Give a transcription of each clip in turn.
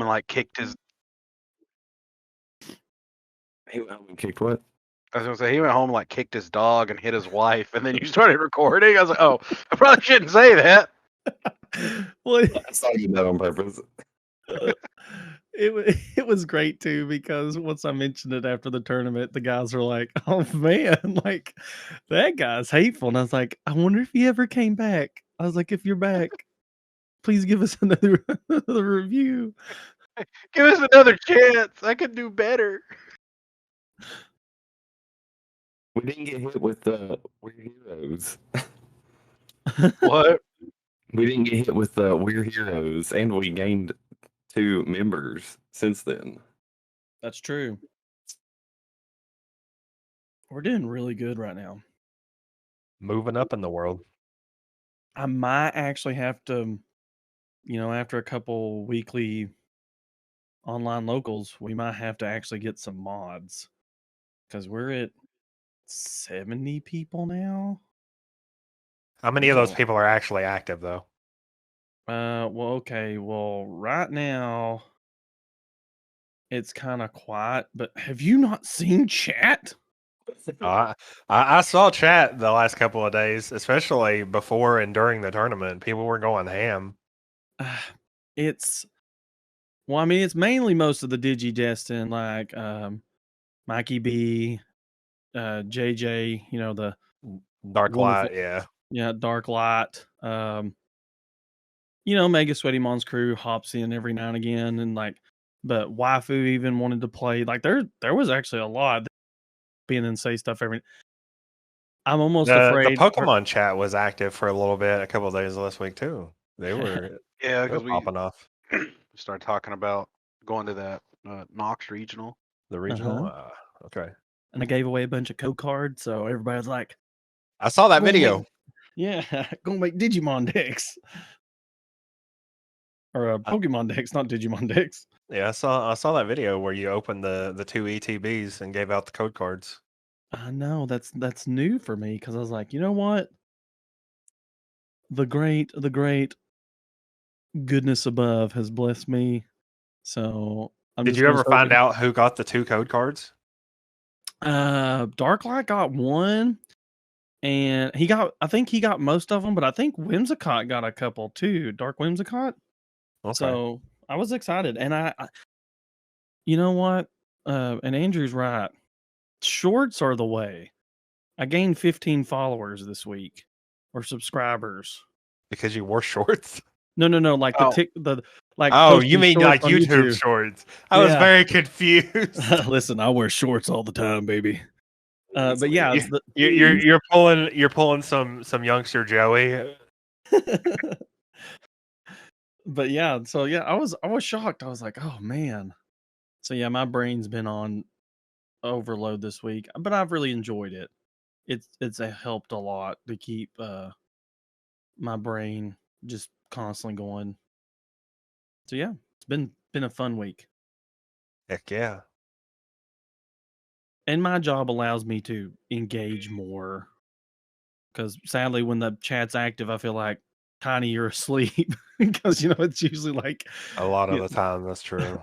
home and like kicked his. He went home and kicked what? I was gonna say he went home and like kicked his dog and hit his wife, and then you started recording. I was like, oh, I probably shouldn't say that. Well, I saw you that on purpose. it was great too, because once I mentioned it after the tournament, the guys were like, "Oh man, like that guy's hateful," and I was like, "I wonder if he ever came back." I was like, "If you're back, please give us another review. Give us another chance. I could do better." We didn't get hit with We're Heroes. What? We didn't get hit with We're Heroes, and we gained 2 members since then. That's true. We're doing really good right now. Moving up in the world. I might actually have to, after a couple weekly online locals, we might have to actually get some mods, because we're at 70 people now. How many of those people are actually active, though? Okay. Well, right now it's kind of quiet, but have you not seen chat? I saw chat the last couple of days, especially before and during the tournament. People were going ham. It's mainly most of the Digidestin, like Mikey B, JJ, the Dark Light, yeah, Dark Light. Mega Sweaty Mon's crew hops in every now and again, and but Waifu even wanted to play. Like there was actually a lot being and say stuff every. I'm almost afraid. The Pokemon chat was active for a little bit, a couple of days last week too. They were because we popping off. We started talking about going to that Knox regional. The regional, okay. And I gave away a bunch of code cards, so everybody's like, "I saw that video." Yeah, gonna make Digimon decks. Or Pokemon decks, not Digimon decks. Yeah, I saw that video where you opened the 2 ETBs and gave out the code cards. I know, that's new for me, because I was like, you know what? The great goodness above has blessed me. So did you ever find out who got the 2 code cards? Darklight got 1, and I think he got most of them, but I think Whimsicott got a couple too. Dark Whimsicott. Okay. So I was excited, and I you know what? And Andrew's right. Shorts are the way. I gained 15 followers this week, or subscribers. Because you wore shorts? No. Like you mean like YouTube shorts? I was very confused. Listen, I wear shorts all the time, baby. But yeah, you're pulling some youngster Joey. But yeah, so yeah, I was shocked. I was like, oh man. So yeah, my brain's been on overload this week, but I've really enjoyed it. It's helped a lot to keep my brain just constantly going. So yeah, it's been a fun week. Heck yeah. And my job allows me to engage more, because sadly when the chat's active, I feel like Tiny, you're asleep, because it's usually like a lot of the time. That's true.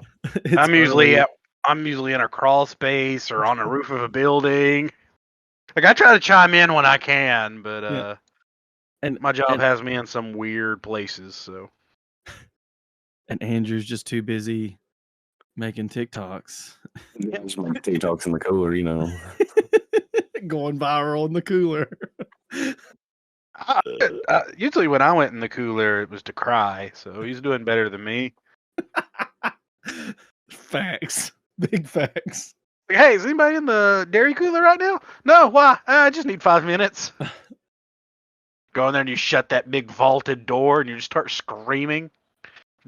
I'm usually in a crawl space or on the roof of a building. Like, I try to chime in when I can, but and my job has me in some weird places. So, and Andrew's just too busy making TikToks. Yeah, just make TikToks in the cooler, going viral in the cooler. Usually when I went in the cooler, it was to cry. So he's doing better than me. Facts. Big facts. Like, hey, is anybody in the dairy cooler right now? No, why? I just need 5 minutes. Go in there and you shut that big vaulted door and you just start screaming.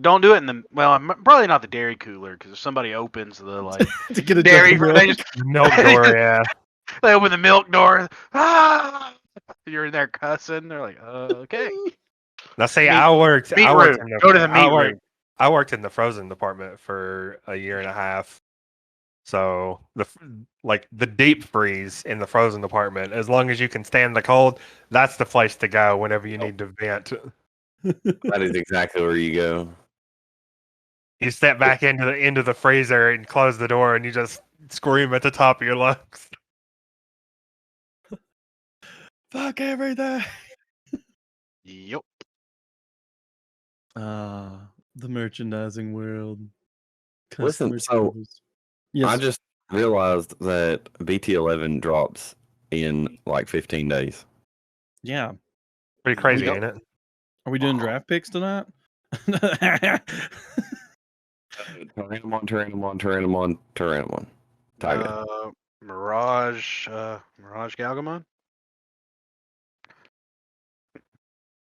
Don't do it probably not the dairy cooler, because if somebody opens the to get a dairy, they just milk door, yeah. They open the milk door. You're in there cussing. They're like, okay. Now, say I worked in the meat room. I worked in the frozen department for a year and a half. So the deep freeze in the frozen department, as long as you can stand the cold, that's the place to go whenever you need to vent. That is exactly where you go. You step back into the freezer and close the door, and you just scream at the top of your lungs. Fuck everything. Yep. The merchandising world. Listen, Customer so service. Yes. I just realized that BT11 drops in like 15 days. Yeah. Pretty crazy, Yep. ain't it? Are we doing draft picks tonight? Tyrannomon. Tiger. Mirage Galgamon.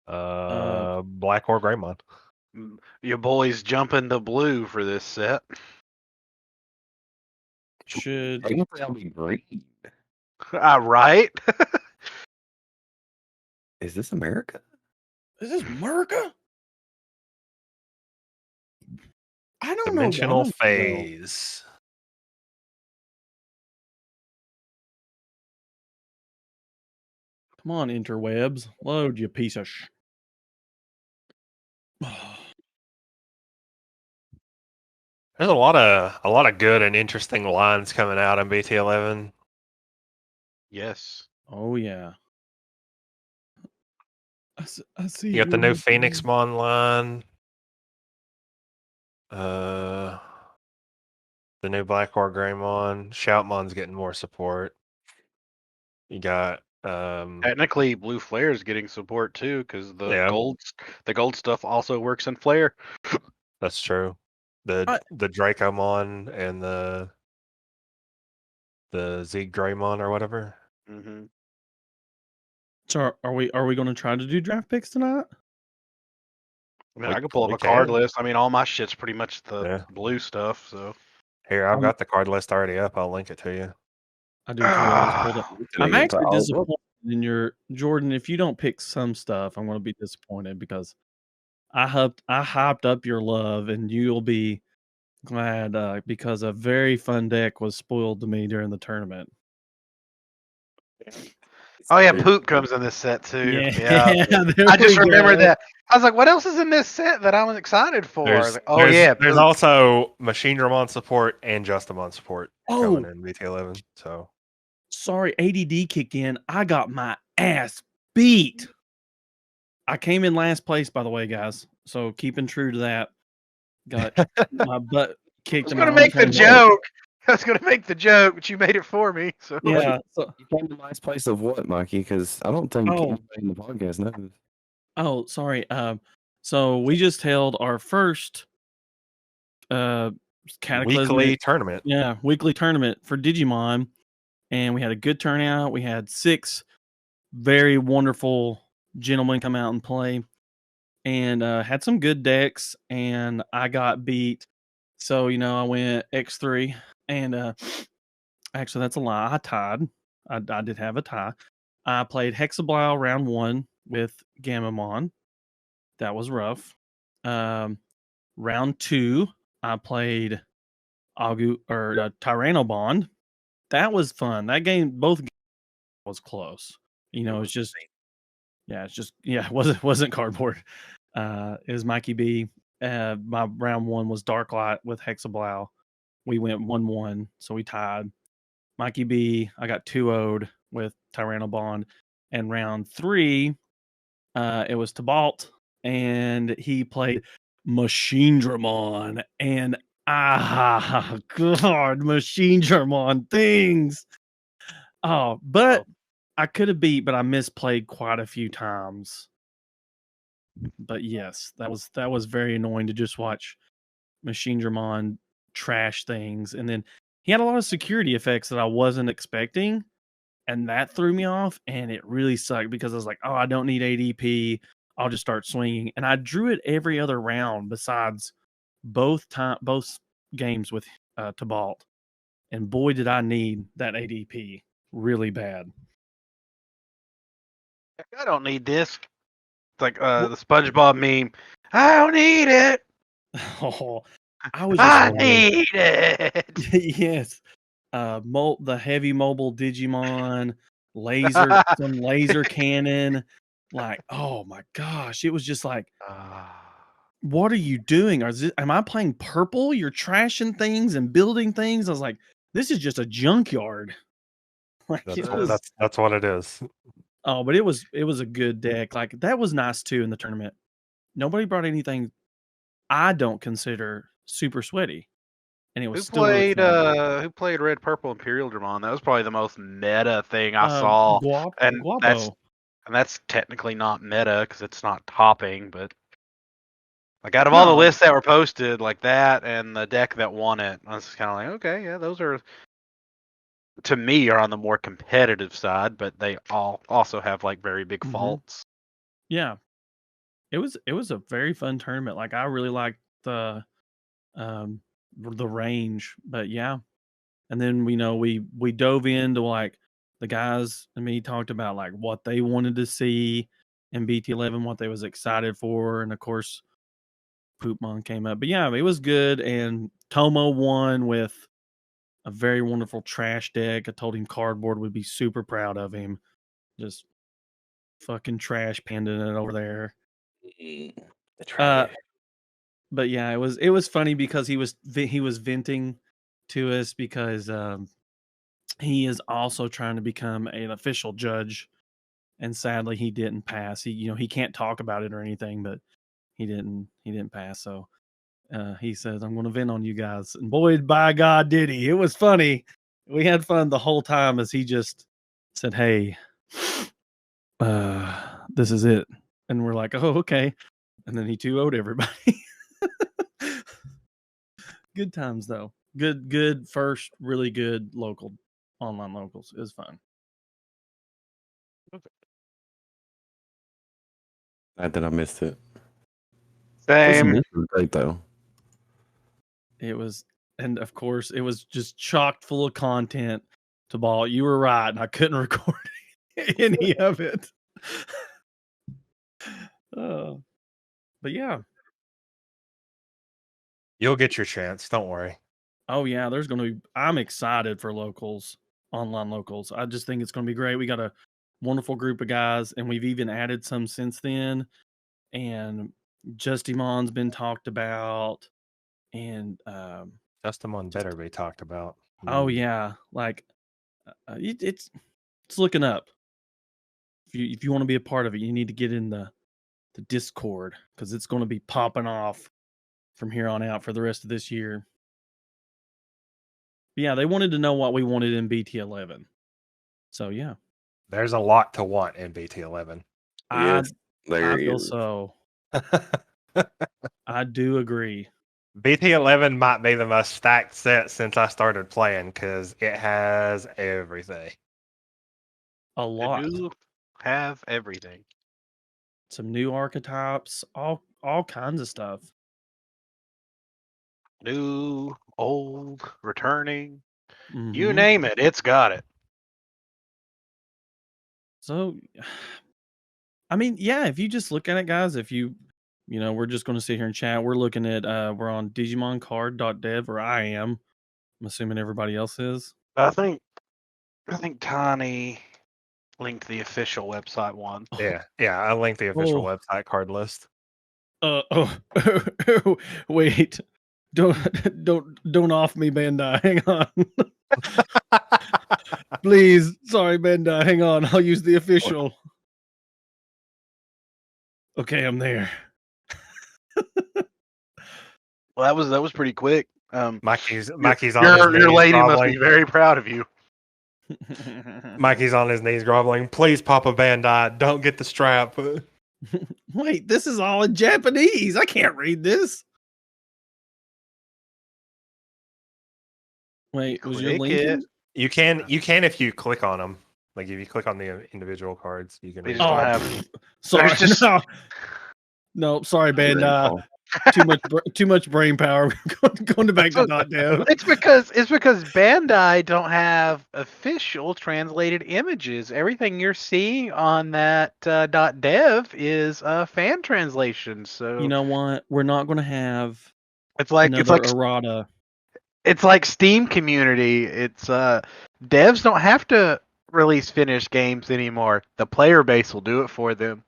Black or Greymon. Your boys jumping the blue for this set. Should I think that'll be great. Right? Is this America? is this America? I don't Dimensional know. phase. Come on, interwebs. Load, you piece of There's a lot of good and interesting lines coming out in BT11. Yes. Oh, yeah. I see. You got the new Phoenixmon line. The new Black or Greymon. Shoutmon's getting more support. You got Technically, Blue Flare is getting support too, because Yeah. the gold stuff also works in Flare. that's true. The Dracomon and the Zeke Greymon or whatever. Mm-hmm. So are we going to try to do draft picks tonight? I mean, We- I could pull up we a card can. list. I mean, all my shit's pretty much the Yeah. blue stuff. So Here, I've got the card list already up. I'll link it to you. I do too. I just pulled up. I'm actually Oh, disappointed in your Jordan. If you don't pick some stuff, I'm going to be disappointed because I hyped up your love, and you'll be glad because a very fun deck was spoiled to me during the tournament. oh yeah, Poop comes in this set too. Yeah. there I just we remember go. that. I was like, what else is in this set that I was excited for? I was like, oh there's, yeah, There's Poop. also Machine Dramon support and Justamon support Oh. coming in BT11. So Sorry, ADD kicked in. I got my ass beat. I came in last place, by the way, guys. So keeping true to that. Got my butt I kicked. was in gonna my own make the tournament. joke. I was gonna make the joke, but you made it for me. So Yeah. So, You came to nice place of what, Mikey? Because I don't think Oh. anybody in the podcast knows. oh, sorry. So we just held our first cataclysmic weekly tournament. weekly tournament for Digimon, and we had a good turnout. We had 6 very wonderful gentlemen come out and play, and had some good decks, and I got beat. So I went X3, and actually that's a lie. I tied. I did have a tie. I played Hexablow round 1 with Gamamon. That was rough. Round 2, I played Tyrannobond. That was fun. That game, both games was close. It's just, it wasn't cardboard. It was Mikey B. My round 1 was Darklight with Hexablow. We went 1-1, so we tied. Mikey B, I got 2-0'd with Tyrannobond. And round 3, it was Tybalt, and he played Machine Dramon, and God, Machine Dramon things. Oh, but I could have beat, but I misplayed quite a few times. But yes, that was very annoying to just watch Machine Dramon trash things, and then he had a lot of security effects that I wasn't expecting, and that threw me off, and it really sucked because I was like, oh, I don't need ADP. I'll just start swinging, and I drew it every other round besides both games with Tybalt, and boy, did I need that ADP really bad. I don't need this. It's like the SpongeBob meme. I don't need it. Oh, I need it. Yes. The heavy mobile Digimon, some laser cannon. Like, oh my gosh. It was just like what are you doing? Am I playing purple? You're trashing things and building things. I was like, this is just a junkyard. Like That's what it is. Oh, but it was a good deck. Like that was nice too in the tournament. Nobody brought anything I don't consider super sweaty, and it was still really fun. Who played Red Purple Imperial Dramon? That was probably the most meta thing I saw, and Guapo. that's technically not meta because it's not topping, but like out of all the lists that were posted, like that and the deck that won it, I was kind of like, okay, yeah, those are to me are on the more competitive side, but they all also have like very big faults. Yeah, it was a very fun tournament. Like I really liked the range, but yeah. And then we dove into like the guys and me talked about like what they wanted to see in BT11, what they was excited for, and of course Poopmon came up. But yeah, it was good, and Tomo won with a very wonderful trash deck. I told him Cardboard would be super proud of him. Just fucking trash panding it over there. But yeah, it was funny because he was venting to us because he is also trying to become an official judge, and sadly he didn't pass. He can't talk about it or anything, but he didn't pass. So he says, I'm going to vent on you guys. And boy, by God, did he. It was funny. We had fun the whole time as he just said, hey, this is it. And we're like, oh, okay. And then he 2-0'd everybody. Good times, though. Good first, really good online locals. It was fun. Glad that I missed it. Same. It was great, though. It was, and of course, it was just chock full of content to ball. You were right, and I couldn't record any of it. But yeah. You'll get your chance. Don't worry. Oh, yeah. There's going to be, I'm excited for locals, online locals. I just think it's going to be great. We got a wonderful group of guys, and we've even added some since then. And Justimon's been talked about. And Justimon better be talked about. Oh yeah, like it's looking up. If you want to be a part of it, you need to get in the Discord because it's going to be popping off from here on out for the rest of this year. But yeah, they wanted to know what we wanted in BT11. So yeah, there's a lot to want in BT11. Yes, I feel so. I do agree. BT11 might be the most stacked set since I started playing because it has everything. A lot. They do have everything. Some new archetypes, all kinds of stuff. New, old, returning. You name it, it's got it. So, I mean, yeah, if you just look at it, guys, we're just going to sit here and chat. We're looking at, we're on DigimonCard.dev, or I am. I'm assuming everybody else is. I think Tani linked the official website one. Yeah, I linked the official website card list. Wait, don't off me, Bandai. Hang on, please. Sorry, Bandai. Hang on. I'll use the official. Okay, I'm there. Well, that was pretty quick. Mikey's on his knees. Your lady must be very proud of you. Mikey's on his knees groveling. Please, Papa Bandai, don't get the strap. Wait, this is all in Japanese. I can't read this. Wait, was your link? You can if you click on them. Like if you click on the individual cards, you can. Sorry, no, sorry, Bandai. Too much brain power. Going back to .dev. It's because Bandai don't have official translated images. Everything you're seeing on that .dev is fan translation. So you know what? We're not going to have. It's like errata. It's like Steam community. It's devs don't have to release finished games anymore. The player base will do it for them.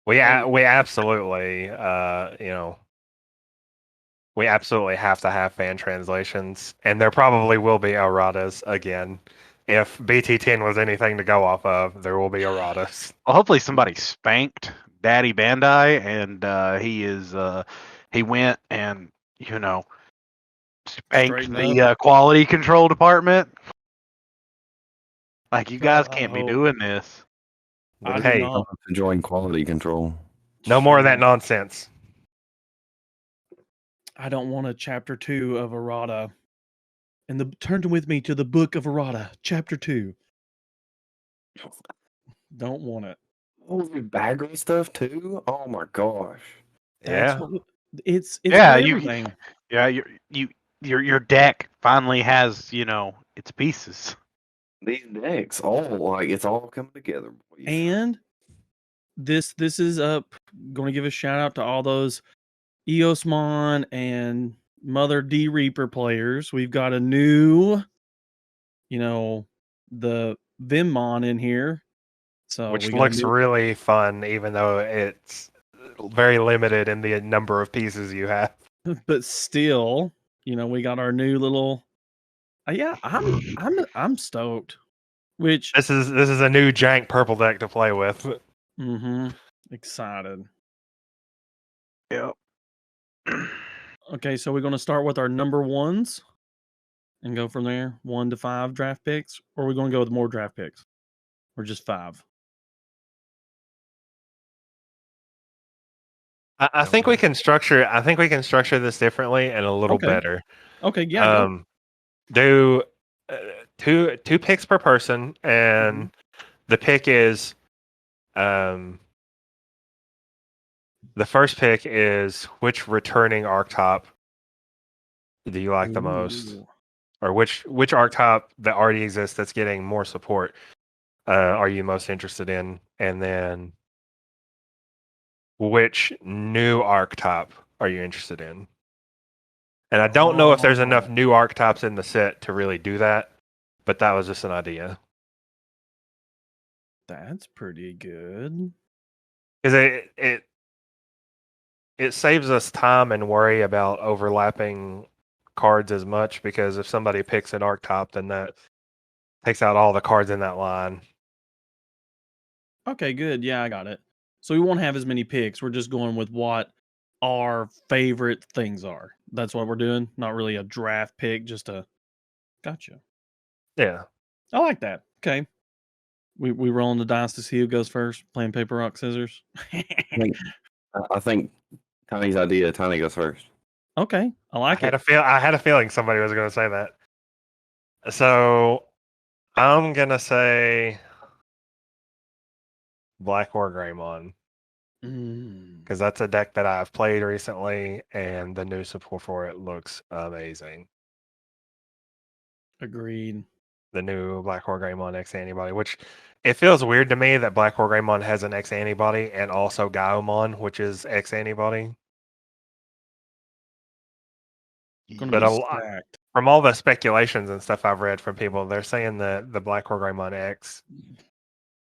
We absolutely we absolutely have to have fan translations, and there probably will be erratas again. If BT10 was anything to go off of, there will be erratas. Well, hopefully somebody spanked Daddy Bandai, and he went and spanked Straighten the quality control department. Like, you guys God, I can't be hope. doing this. I do Hey, not. To join quality control. no more of that nonsense. I don't want a chapter 2 of errata. And turn with me to the book of errata, chapter 2. Don't want it. Oh, the bagel stuff too. Oh my gosh. That's Yeah. what it's Yeah, got you- everything. Yeah, your deck finally has its pieces. These decks, it's all coming together, boys. And this is up. Going to give a shout out to all those Eosmon and Mother D Reaper players. We've got a new, the Vimmon in here. So Which we got looks really fun, even though it's very limited in the number of pieces you have. but still, we got our new little. Yeah, I'm stoked. Which This is a new jank purple deck to play with. excited. Yep. Okay, so we're going to start with our number ones and go from there, 1 to 5 draft picks, or we're going to go with more draft picks, or just 5. I think we can structure. I think we can structure this differently and a little Okay. better. Okay, yeah. Go. Do two picks per person, and the pick is the first pick is which returning archetype do you like the most, Ooh. or which archetype that already exists that's getting more support are you most interested in, and then which new archetype are you interested in? And I don't know if there's enough new archetypes in the set to really do that, but that was just an idea. That's pretty good. Because it saves us time and worry about overlapping cards as much, because if somebody picks an archetype, then that takes out all the cards in that line. Okay, good. Yeah, I got it. So we won't have as many picks. We're just going with what our favorite things are. That's what we're doing. Not really a draft pick, just a gotcha. Yeah. I like that. Okay. We rolling the dice to see who goes first, playing paper, rock, scissors. I think Tiny's idea. Tiny goes first. Okay. I like it. I had a feeling somebody was going to say that. So I'm going to say Black War Greymon, because that's a deck that I've played recently, and the new support for it looks amazing. Agreed. The new Black War Greymon X antibody, which it feels weird to me that Black War Greymon has an X antibody and also Gaomon, which is X antibody. But a lot, from all the speculations and stuff I've read from people, they're saying that the Black War Greymon X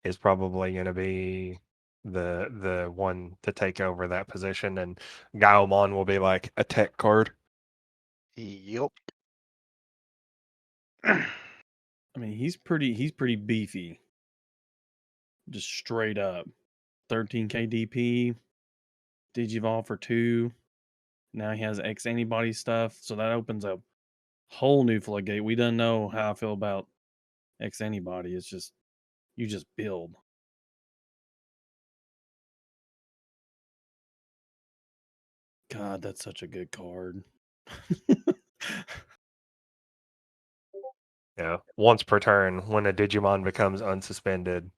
is probably going to be the one to take over that position, and Gaomon will be like a tech card. Yep. I mean, he's pretty beefy. Just straight up. 13k DP, Digivolve for 2. Now he has X antibody stuff, so that opens a whole new floodgate. We don't know how I feel about X antibody. It's just you just build. God, that's such a good card. Yeah, once per turn, when a Digimon becomes unsuspended,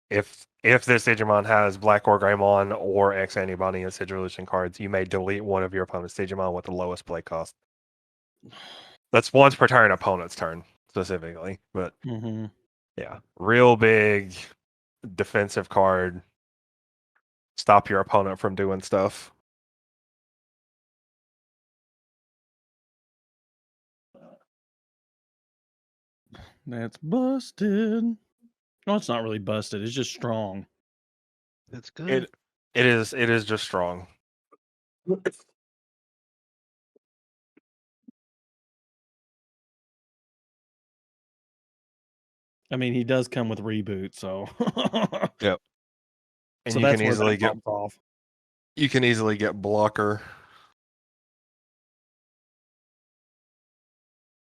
if this Digimon has Black or Greymon or X antibody and Sigillution cards, you may delete one of your opponent's Digimon with the lowest play cost. That's once per turn, opponent's turn specifically, but yeah, real big defensive card. Stop your opponent from doing stuff. That's busted. No, it's not really busted. It's just strong. That's good. It is just strong. I mean, he does come with reboot, so Yep. And so you that's can where easily that get pops off. blocker.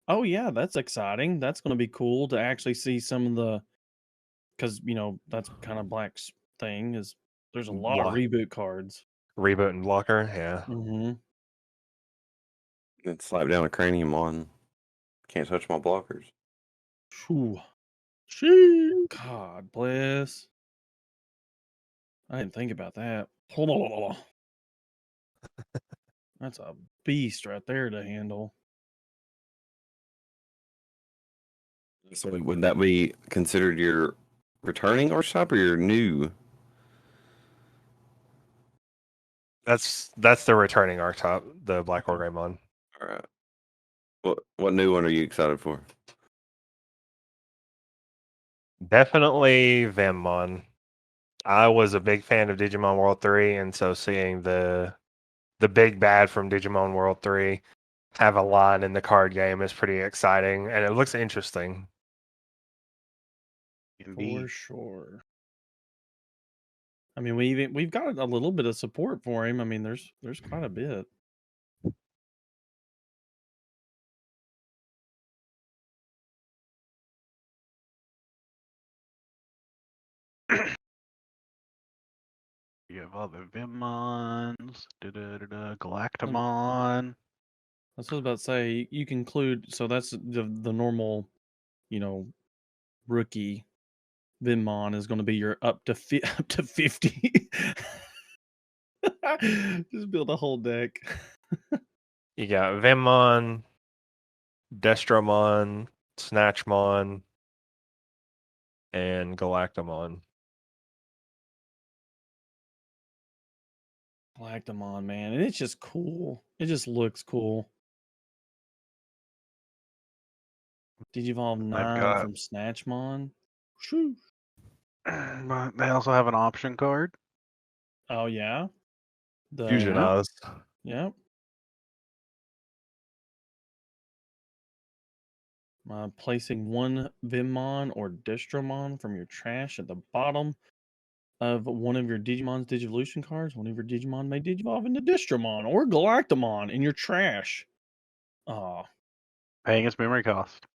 Oh yeah, that's exciting. That's going to be cool to actually see some of the, because that's kind of Black's thing is there's a lot of reboot cards. Reboot and blocker, yeah. Mm-hmm. Then slap down a cranium on. Can't touch my blockers. Whew. Shee. God bless. I didn't think about that. That's a beast right there to handle. So would that be considered your returning archetype or your new? That's the returning archetype, the Black Greymon. All right. What new one are you excited for? Definitely Vemmon. I was a big fan of Digimon World 3, and so seeing the big bad from Digimon World 3 have a line in the card game is pretty exciting, and it looks interesting. For sure. I mean, we've got a little bit of support for him. I mean, there's quite a bit. You have all the Vimmons, Galactamon. I was about to say you can include, so that's the normal, rookie Vinmon is going to be your up to 50. Just build a whole deck. You got Vemmon, Destromon, Snatchmon, and Galactamon. Galactamon, man, and it's just cool. It just looks cool. Digivolve 9 from Snatchmon. Shoo. But they also have an option card. Oh yeah, the Fusion Oz. Yep. Placing one Vimmon or Destromon from your trash at the bottom of one of your Digimon's Digivolution cards. One of your Digimon may Digivolve into Destromon or Galactamon in your trash. Aw. Paying its memory cost.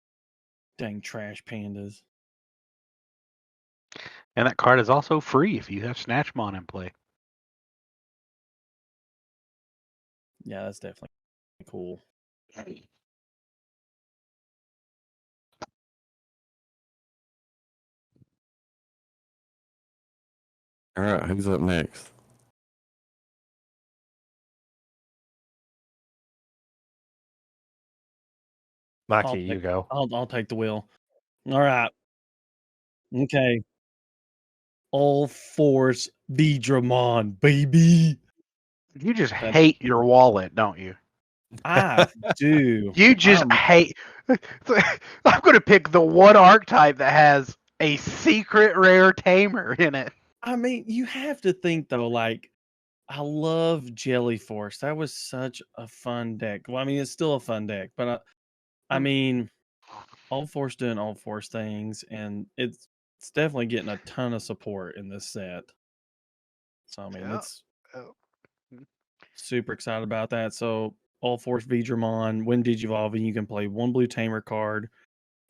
Dang trash pandas. And that card is also free if you have Snatchmon in play. Yeah, that's definitely cool. All right, who's up next? Mikey, you go. I'll take the wheel. All right. Okay. All Force Digimon, baby. You just hate your wallet, don't you? I do. You just hate. I'm going to pick the one archetype that has a secret rare tamer in it. I mean, you have to think though, like, I love Jelly Force. That was such a fun deck. Well, I mean, it's still a fun deck, but I mean, All Force doing All Force things, and it's definitely getting a ton of support in this set. So I mean, it's super excited about that. So All Force Digimon, when Digivolving, you can play one blue tamer card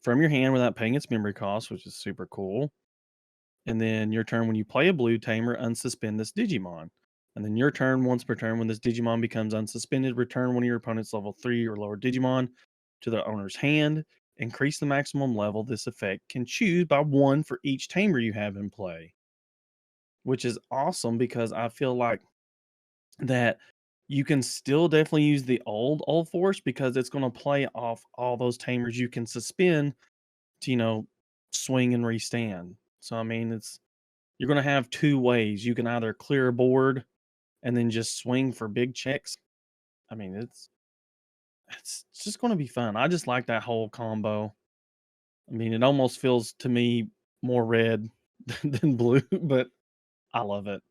from your hand without paying its memory cost, which is super cool. And then your turn, when you play a blue tamer, unsuspend this Digimon. And then your turn, once per turn, when this Digimon becomes unsuspended, return one of your opponent's level 3 or lower Digimon to the owner's hand. Increase the maximum level this effect can choose by 1 for each tamer you have in play. Which is awesome because I feel like that you can still definitely use the old Force because it's going to play off all those tamers you can suspend to, swing and restand. So I mean, you're going to have two ways. You can either clear a board and then just swing for big checks. I mean, it's just going to be fun. I just like that whole combo. I mean, it almost feels to me more red than blue, but I love it.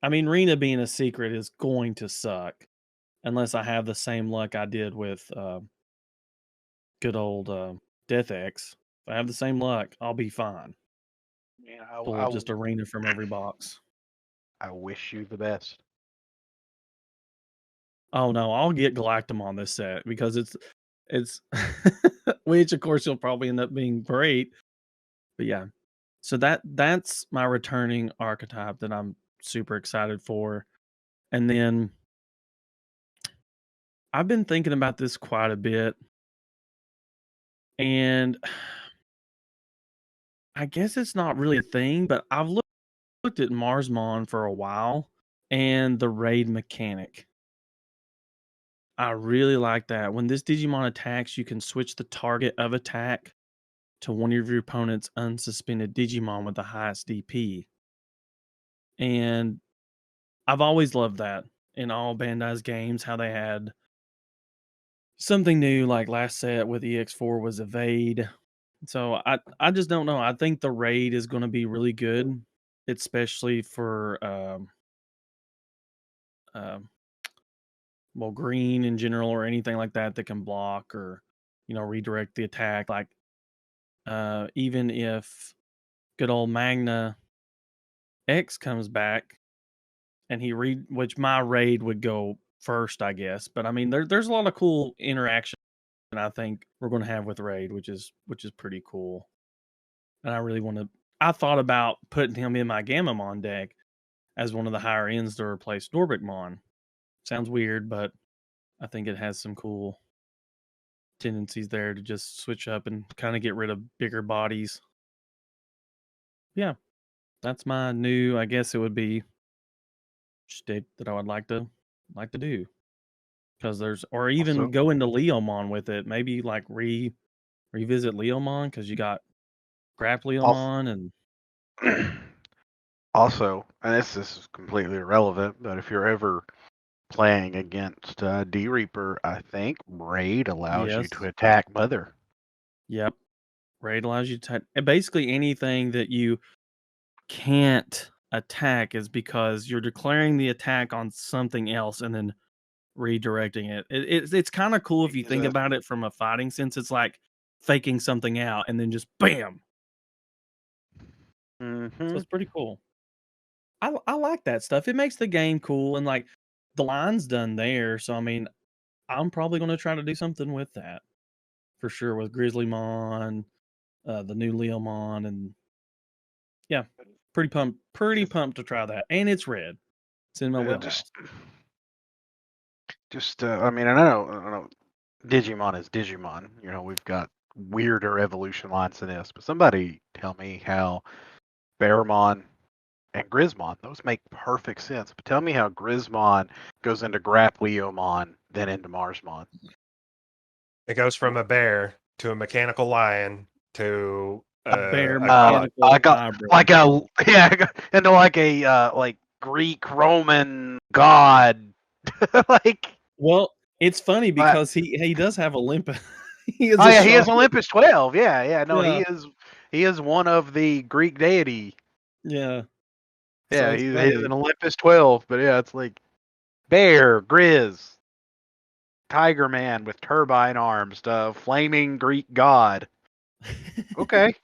I mean, Rena being a secret is going to suck unless I have the same luck I did with good old Death X. If I have the same luck, I'll be fine. Yeah, Pull just Arena from every box. I wish you the best. Oh no, I'll get Galactamon this set because it's which of course will probably end up being great. But yeah. So that's my returning archetype that I'm super excited for. And then I've been thinking about this quite a bit. And I guess it's not really a thing, but I've looked at Marsmon for a while and the raid mechanic. I really like that. When this Digimon attacks, you can switch the target of attack to one of your opponent's unsuspended Digimon with the highest DP. And I've always loved that in all Bandai's games, how they had something new, like last set with EX4 was Evade. So I just don't know. I think the raid is going to be really good, especially for well, green in general or anything like that that can block or redirect the attack. Like even if good old Magna X comes back and which my raid would go first, I guess. But I mean, there's a lot of cool interaction I think we're going to have with raid, which is pretty cool. And I really want to. I thought about putting him in my Gamamon deck as one of the higher ends to replace Norbicmon. Sounds weird, but I think it has some cool tendencies there to just switch up and kind of get rid of bigger bodies. Yeah, that's my new. I guess it would be shtick that I would like to do because there's or even Also- go into Leomon with it. Maybe like revisit Leomon because you got Grap Leomon and Also, and this is completely irrelevant, but if you're ever playing against D Reaper, I think raid allows you Yes. to attack Mother. Yep. Raid allows you to basically anything that you can't attack is because you're declaring the attack on something else and then redirecting it. It's kind of cool if you think Yeah. about it from a fighting sense. It's like faking something out and then just bam. Mm-hmm. So it's pretty cool. I like that stuff. It makes the game cool and like the line's done there. So I mean, I'm probably going to try to do something with that for sure with Grizzlymon, the new Leomon, and yeah, pretty pumped to try that. And it's red. It's in my wheelhouse. I mean, I know Digimon is Digimon. You know, we've got weirder evolution lines than this, but somebody tell me how Bearmon and Grismon, those make perfect sense. But tell me how Grismon goes into Grapleomon, then into Marsmon. It goes from a bear to a mechanical lion to A bear god. mechanical hybrid. Into like a Greek Roman god. Like, Well, it's funny because he does have Olympus. he is Olympus 12. Yeah. He is one of the Greek deity. Yeah. Yeah, So he's it's an Olympus 12, but yeah, it's like bear, Grizz, Tiger Man with turbine arms, flaming Greek god. Okay.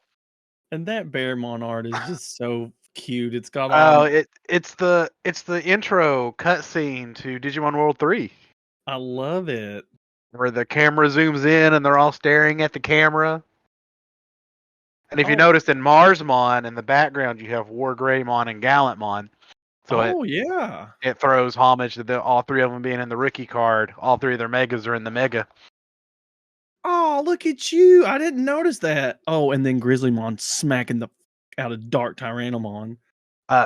And that Bearmon art is just so cute. It's got all. It's the intro cutscene to Digimon World 3. I love it. Where the camera zooms in and they're all staring at the camera. And if you notice in Marsmon in the background you have Wargreymon and Gallantmon. So yeah. It throws homage to all three of them being in the rookie card. All three of their megas are in the mega. Oh, look at you. I didn't notice that. Oh, and then Grizzlymon smacking the out of Dark Tyrannomon.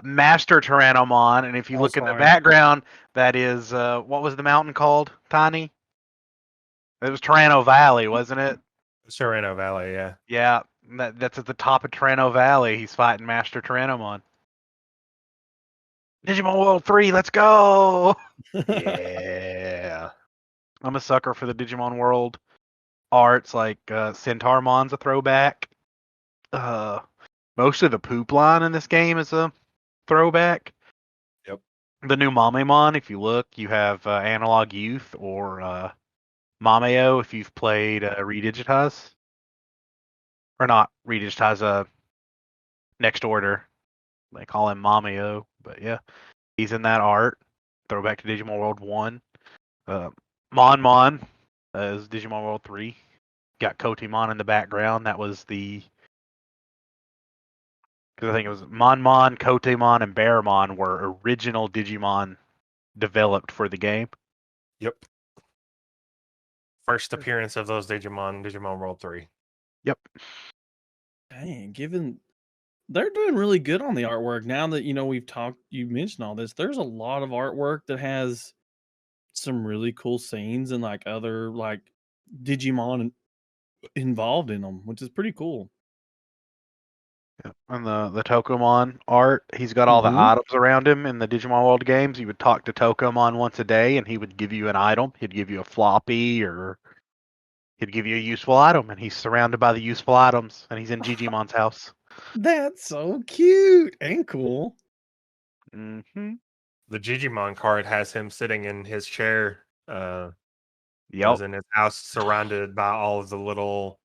Master Tyrannomon, and if you look in the background, that is what was the mountain called, Tiny? It was Tyranno Valley, wasn't it? Tyranno Valley, yeah. Yeah, that's at the top of Tyranno Valley. He's fighting Master Tyrannomon. Digimon World 3, let's go! Yeah. I'm a sucker for the Digimon World arts, like Centaurmon's a throwback. Most of the poop line in this game is a throwback. Yep. the new Mamemon, if you look, you have Analog Youth or Mameo if you've played Redigitize. Or not Redigitize, Next Order. They call him Mameo. But yeah, he's in that art. Throwback to Digimon World 1. Mon is Digimon World 3. Got Kotemon in the background. That was the... Because I think it was Mon, Kotemon, and Bearmon were original Digimon developed for the game. Yep. First appearance of those Digimon World 3. Yep. Dang, they're doing really good on the artwork now that you mentioned all this. There's a lot of artwork that has some really cool scenes and like other like Digimon involved in them, which is pretty cool. Yeah. And the Tokomon art, he's got all the items around him in the Digimon World games. You would talk to Tokomon once a day, and he would give you an item. He'd give you a floppy, or he'd give you a useful item, and he's surrounded by the useful items, and he's in Gigimon's house. That's so cute and cool. Mm-hmm. The Digimon card has him sitting in his chair. Yep. In his house, surrounded by all of the little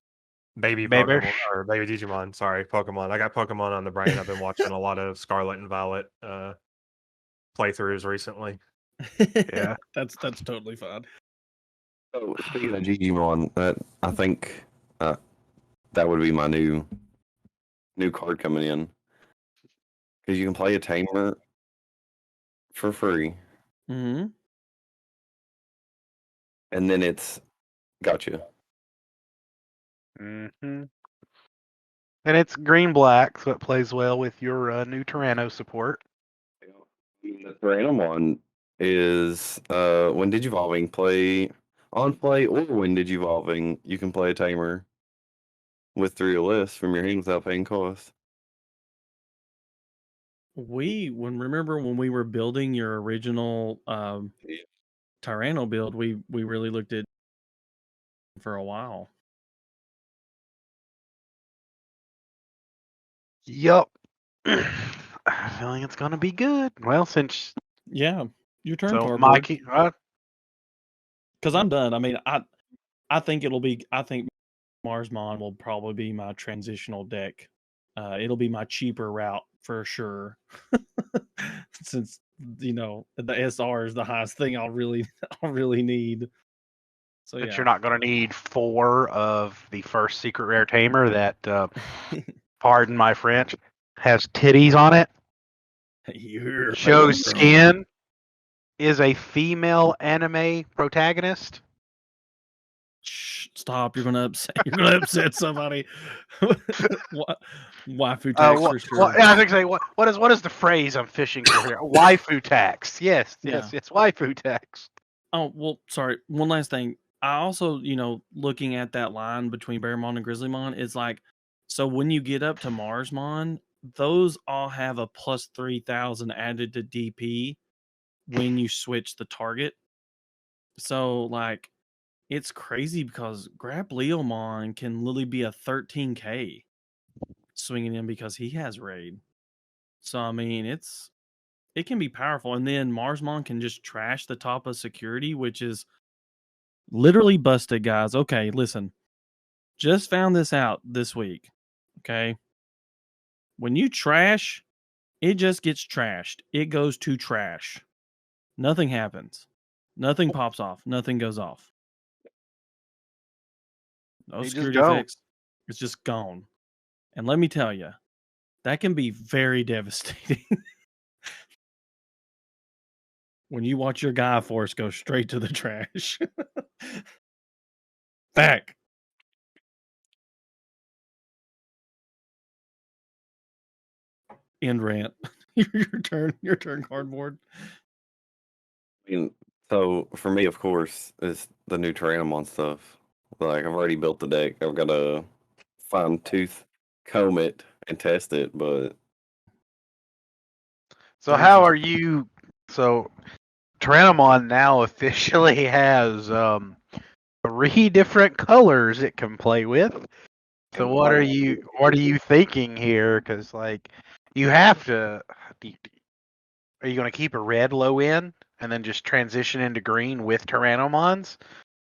baby Pokemon, or baby Digimon. Sorry, Pokemon. I got Pokemon on the brain. I've been watching a lot of Scarlet and Violet playthroughs recently. Yeah, that's totally fine. So speaking of Digimon, I think that would be my new card coming in, because you can play a tamer for free, Mm-hmm. and then it's gotcha. Mm-hmm. And it's green-black, so it plays well with your new Tyranno support. The Tyrannomon is when Digivolving play on play, or when Digivolving, you can play a tamer with 3 lists from your hand without paying cost. Remember when we were building your original Tyranno build, we really looked at for a while. Yup. I'm feeling it's gonna be good. Well, since your turn, so Cardboard. Mikey, because I'm done. I mean, I think Marsmon will probably be my transitional deck. It'll be my cheaper route for sure. Since the SR is the highest thing I'll really need. So since you're not gonna need 4 of the first secret rare tamer that, pardon my French, has titties on it, shows skin, is a female anime protagonist. Shh, stop! You're gonna upset somebody. Waifu tax for sure. I think what is the phrase I'm fishing for here? Waifu tax. Yes, waifu tax. Oh well, sorry. One last thing. I also, looking at that line between Bearmon and Grizzlymon, it's like, so when you get up to Marsmon, those all have a plus 3,000 added to DP when you switch the target. So like, it's crazy because Grableomon can literally be a 13k swinging in because he has raid. So I mean, it can be powerful, and then Marsmon can just trash the top of security, which is literally busted, guys. Okay, listen. Just found this out this week. Okay. When you trash, it just gets trashed. It goes to trash. Nothing happens. Nothing pops off. Nothing goes off. No security fix. It's just gone. And let me tell you, that can be very devastating. When you watch your Gaia Force go straight to the trash. Back. End rant. Your turn, Cardboard. I mean, so for me, of course, is the new Tyrannomon stuff. Like, I've already built the deck. I've got to fine tooth comb it and test it, but... So how are you... So, Tyrannomon now officially has 3 different colors it can play with. So what are you thinking here? Because, like, you have to... Are you going to keep a red low end and then just transition into green with Tyrannomons?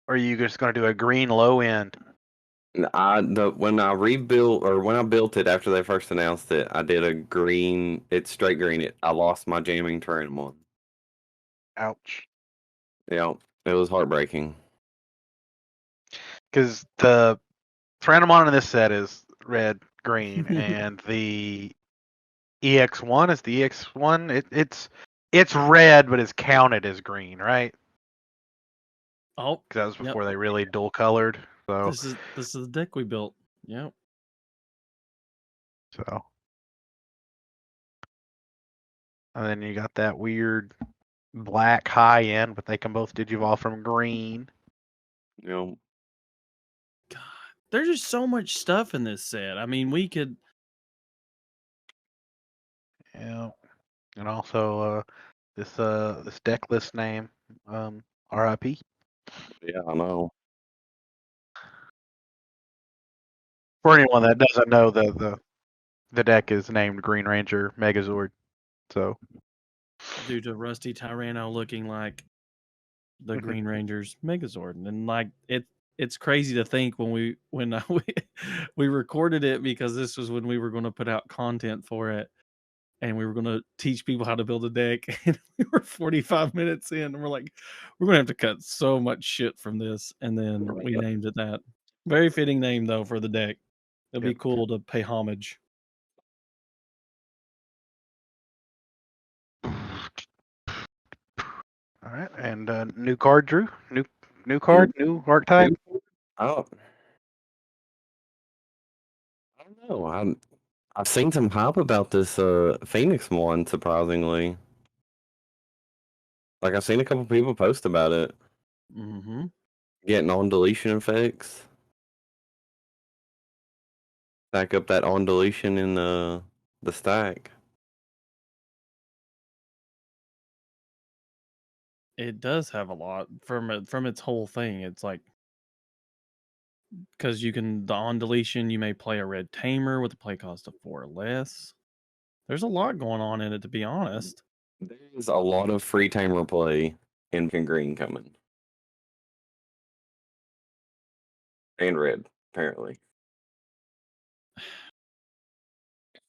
Or are you just going to do a green low end? When I rebuilt or when I built it after they first announced it, I did a green. It's straight green. I lost my jamming Tyrannomon. Ouch. Yeah, it was heartbreaking. Because the Tyrannomon in this set is red, green, and the EX1 is the EX1. It's red, but it's counted as green, right? Oh, Because that was yep. before they really dual colored. So This is the deck we built. Yep. So, and then you got that weird black high end, but they can both digivolve from green. You know, God, there's just so much stuff in this set. I mean, we could. Yeah, and also this deck list name, RIP. yeah, I know. For anyone that doesn't know, the deck is named Green Ranger Megazord. So Due to Rusty Tyranno looking like the Green Ranger's Megazord, and like it's crazy to think when we recorded it, because this was when we were going to put out content for it, and we were going to teach people how to build a deck, and we were 45 minutes in, and we're like, we're going to have to cut so much shit from this, and then we named it that. Very fitting name though for the deck. It'll be cool to pay homage. all right, and new card, Drew. New card, new archetype. I don't know. I've seen some hype about this Phoenix one, surprisingly. Like I've seen a couple people post about it. Mm-hmm. Getting on deletion effects. Back up that on deletion in the stack. It does have a lot from its whole thing. It's like, because the on deletion, you may play a red tamer with a play cost of 4 or less. There's a lot going on in it, to be honest. There's a lot of free tamer play in pink green coming. And red, apparently.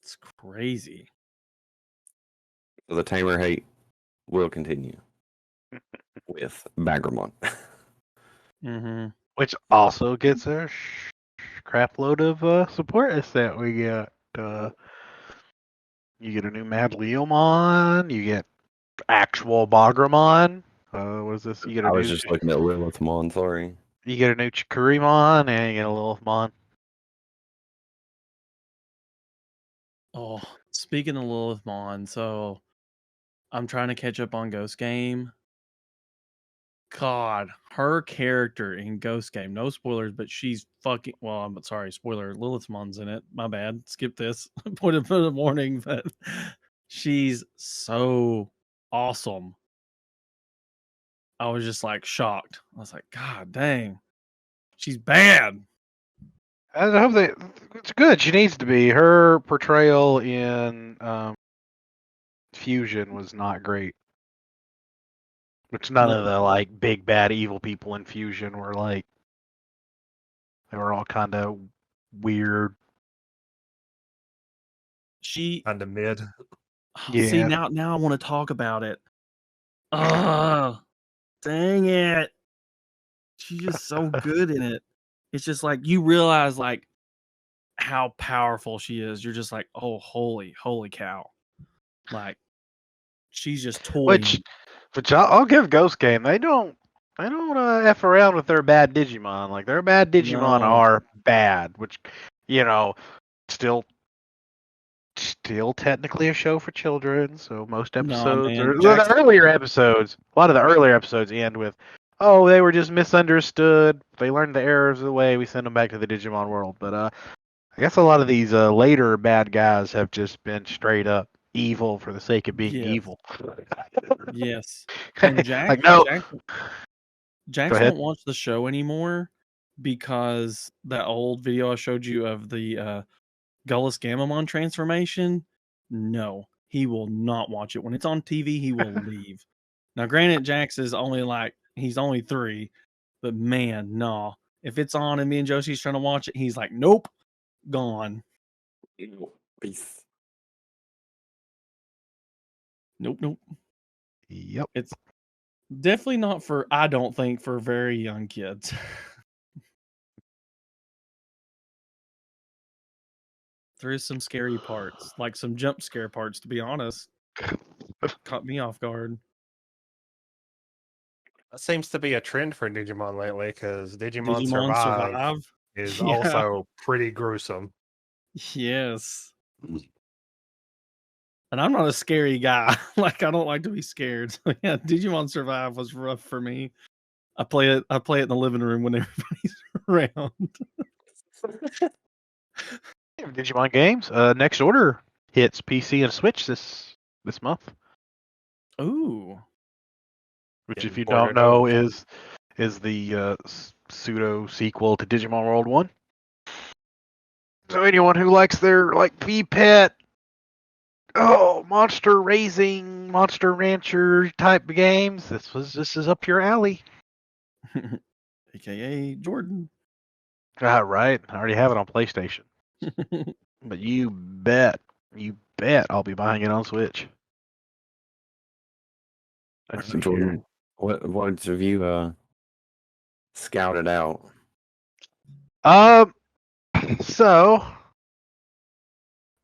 It's crazy. So the tamer hate will continue with Bagramon. Mm-hmm. Which also gets a crap load of support that we get. You get a new Mad Leomon. You get actual Bagramon. What is this? You get a I new. was just looking at Lilithmon, sorry. You get a new Chikurimon and you get a Lilithmon. Oh, speaking of Lilithmon, so I'm trying to catch up on Ghost Game. God, her character in Ghost Game, no spoilers, but she's fucking, well, I'm sorry, spoiler, Lilithmon's in it. My bad. Skip this. Put it for the morning, but she's so awesome. I was just like shocked. I was like, God dang. She's bad. I hope it's good. She needs to be. Her portrayal in Fusion was not great. Which none of the like big bad evil people in Fusion were like. They were all kind of weird. She Kind of mid. See, Yeah. now I want to talk about it. Oh, dang it. She's just so good in it. It's just like you realize like how powerful she is. You're just like, oh, holy cow. Like she's just toying. Which I'll give Ghost Game. They don't f around with their bad Digimon. Like their bad Digimon are bad, which still technically a show for children. So most episodes the earlier episodes. A lot of the earlier episodes end with, oh, they were just misunderstood. They learned the errors of the way. We send them back to the Digimon world. But I guess a lot of these later bad guys have just been straight up evil for the sake of being evil. Yes. And Jack, like, no. Jax won't watch the show anymore because that old video I showed you of the Gullus Gamamon transformation. No, he will not watch it. When it's on TV, he will leave. Now, granted, Jax is only he's only 3, but man, no. If it's on and me and Josie's trying to watch it, he's like, nope, gone. Peace. Nope. Yep. It's definitely not I don't think, for very young kids. There is some scary parts, like some jump scare parts, to be honest. Caught me off guard. That seems to be a trend for Digimon lately, because Digimon Survive is Yeah. also pretty gruesome. Yes. And I'm not a scary guy. I don't like to be scared. So yeah, Digimon Survive was rough for me. I play it in the living room when everybody's around. Digimon games. Next Order hits PC and Switch this month. Ooh. Which, Getting if you ported don't know, over. is the pseudo sequel to Digimon World 1. So anyone who likes their V-Pet, monster raising, monster rancher type of games, this is up your alley. AKA Jordan. Right. I already have it on PlayStation. But you bet I'll be buying it on Switch. Jordan, what have you scouted out? So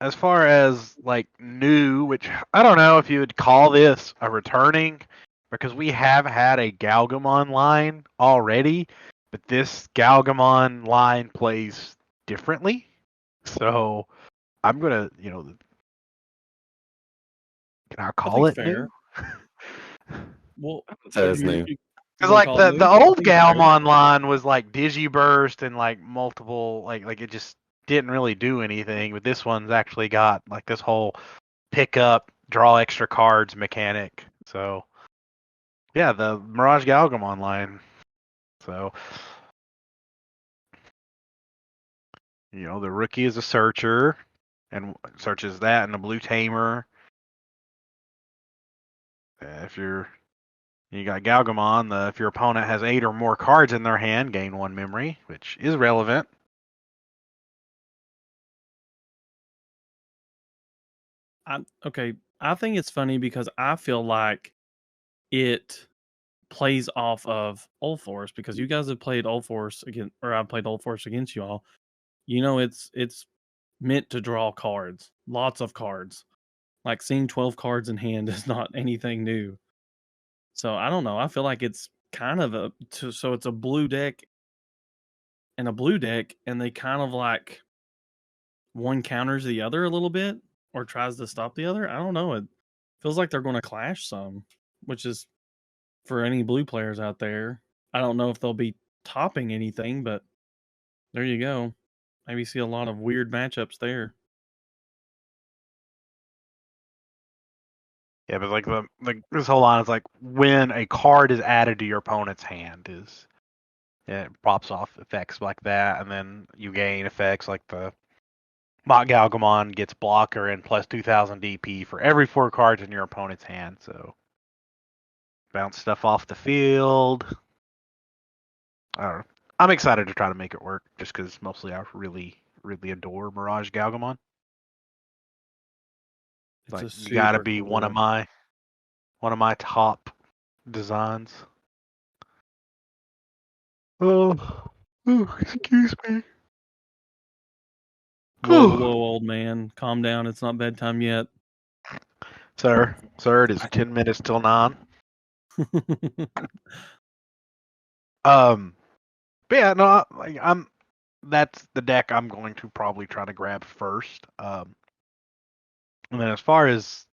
as far as new, which I don't know if you would call this a returning, because we have had a Galgamon line already, but this Galgamon line plays differently. So I'm gonna, can I call it fair. new? Well, That is new. Because the old Galgamon line was like Digiburst and multiple it just didn't really do anything, but this one's actually got this whole pick up, draw extra cards mechanic. So yeah, the Mirage Galgamon line. So the rookie is a searcher and searches that and a blue tamer. If you got Galgamon, if your opponent has 8 or more cards in their hand, gain 1 memory, which is relevant. I think it's funny because I feel like it plays off of Old Force, because you guys have played Old Force again, or I've played Old Force against you all. It's meant to draw cards, lots of cards. Seeing 12 cards in hand is not anything new. So I don't know. I feel like it's kind of so it's a blue deck and a blue deck, and they kind of one counters the other a little bit or tries to stop the other. I don't know. It feels like they're going to clash some, which is, for any blue players out there, I don't know if they'll be topping anything, but there you go. Maybe see a lot of weird matchups there. Yeah, but this whole line is when a card is added to your opponent's hand it pops off effects like that, and then you gain effects like the Mach Galgamon gets blocker and plus 2000 DP for every 4 cards in your opponent's hand. So bounce stuff off the field. I don't know. I'm excited to try to make it work, just because mostly I really, really adore Mirage Galgamon. You gotta be cool one of my top designs. Oh, excuse me. Whoa, old man, calm down. It's not bedtime yet. Sir, it is 10 minutes till 9. But yeah, no, that's the deck I'm going to probably try to grab first. And then as far as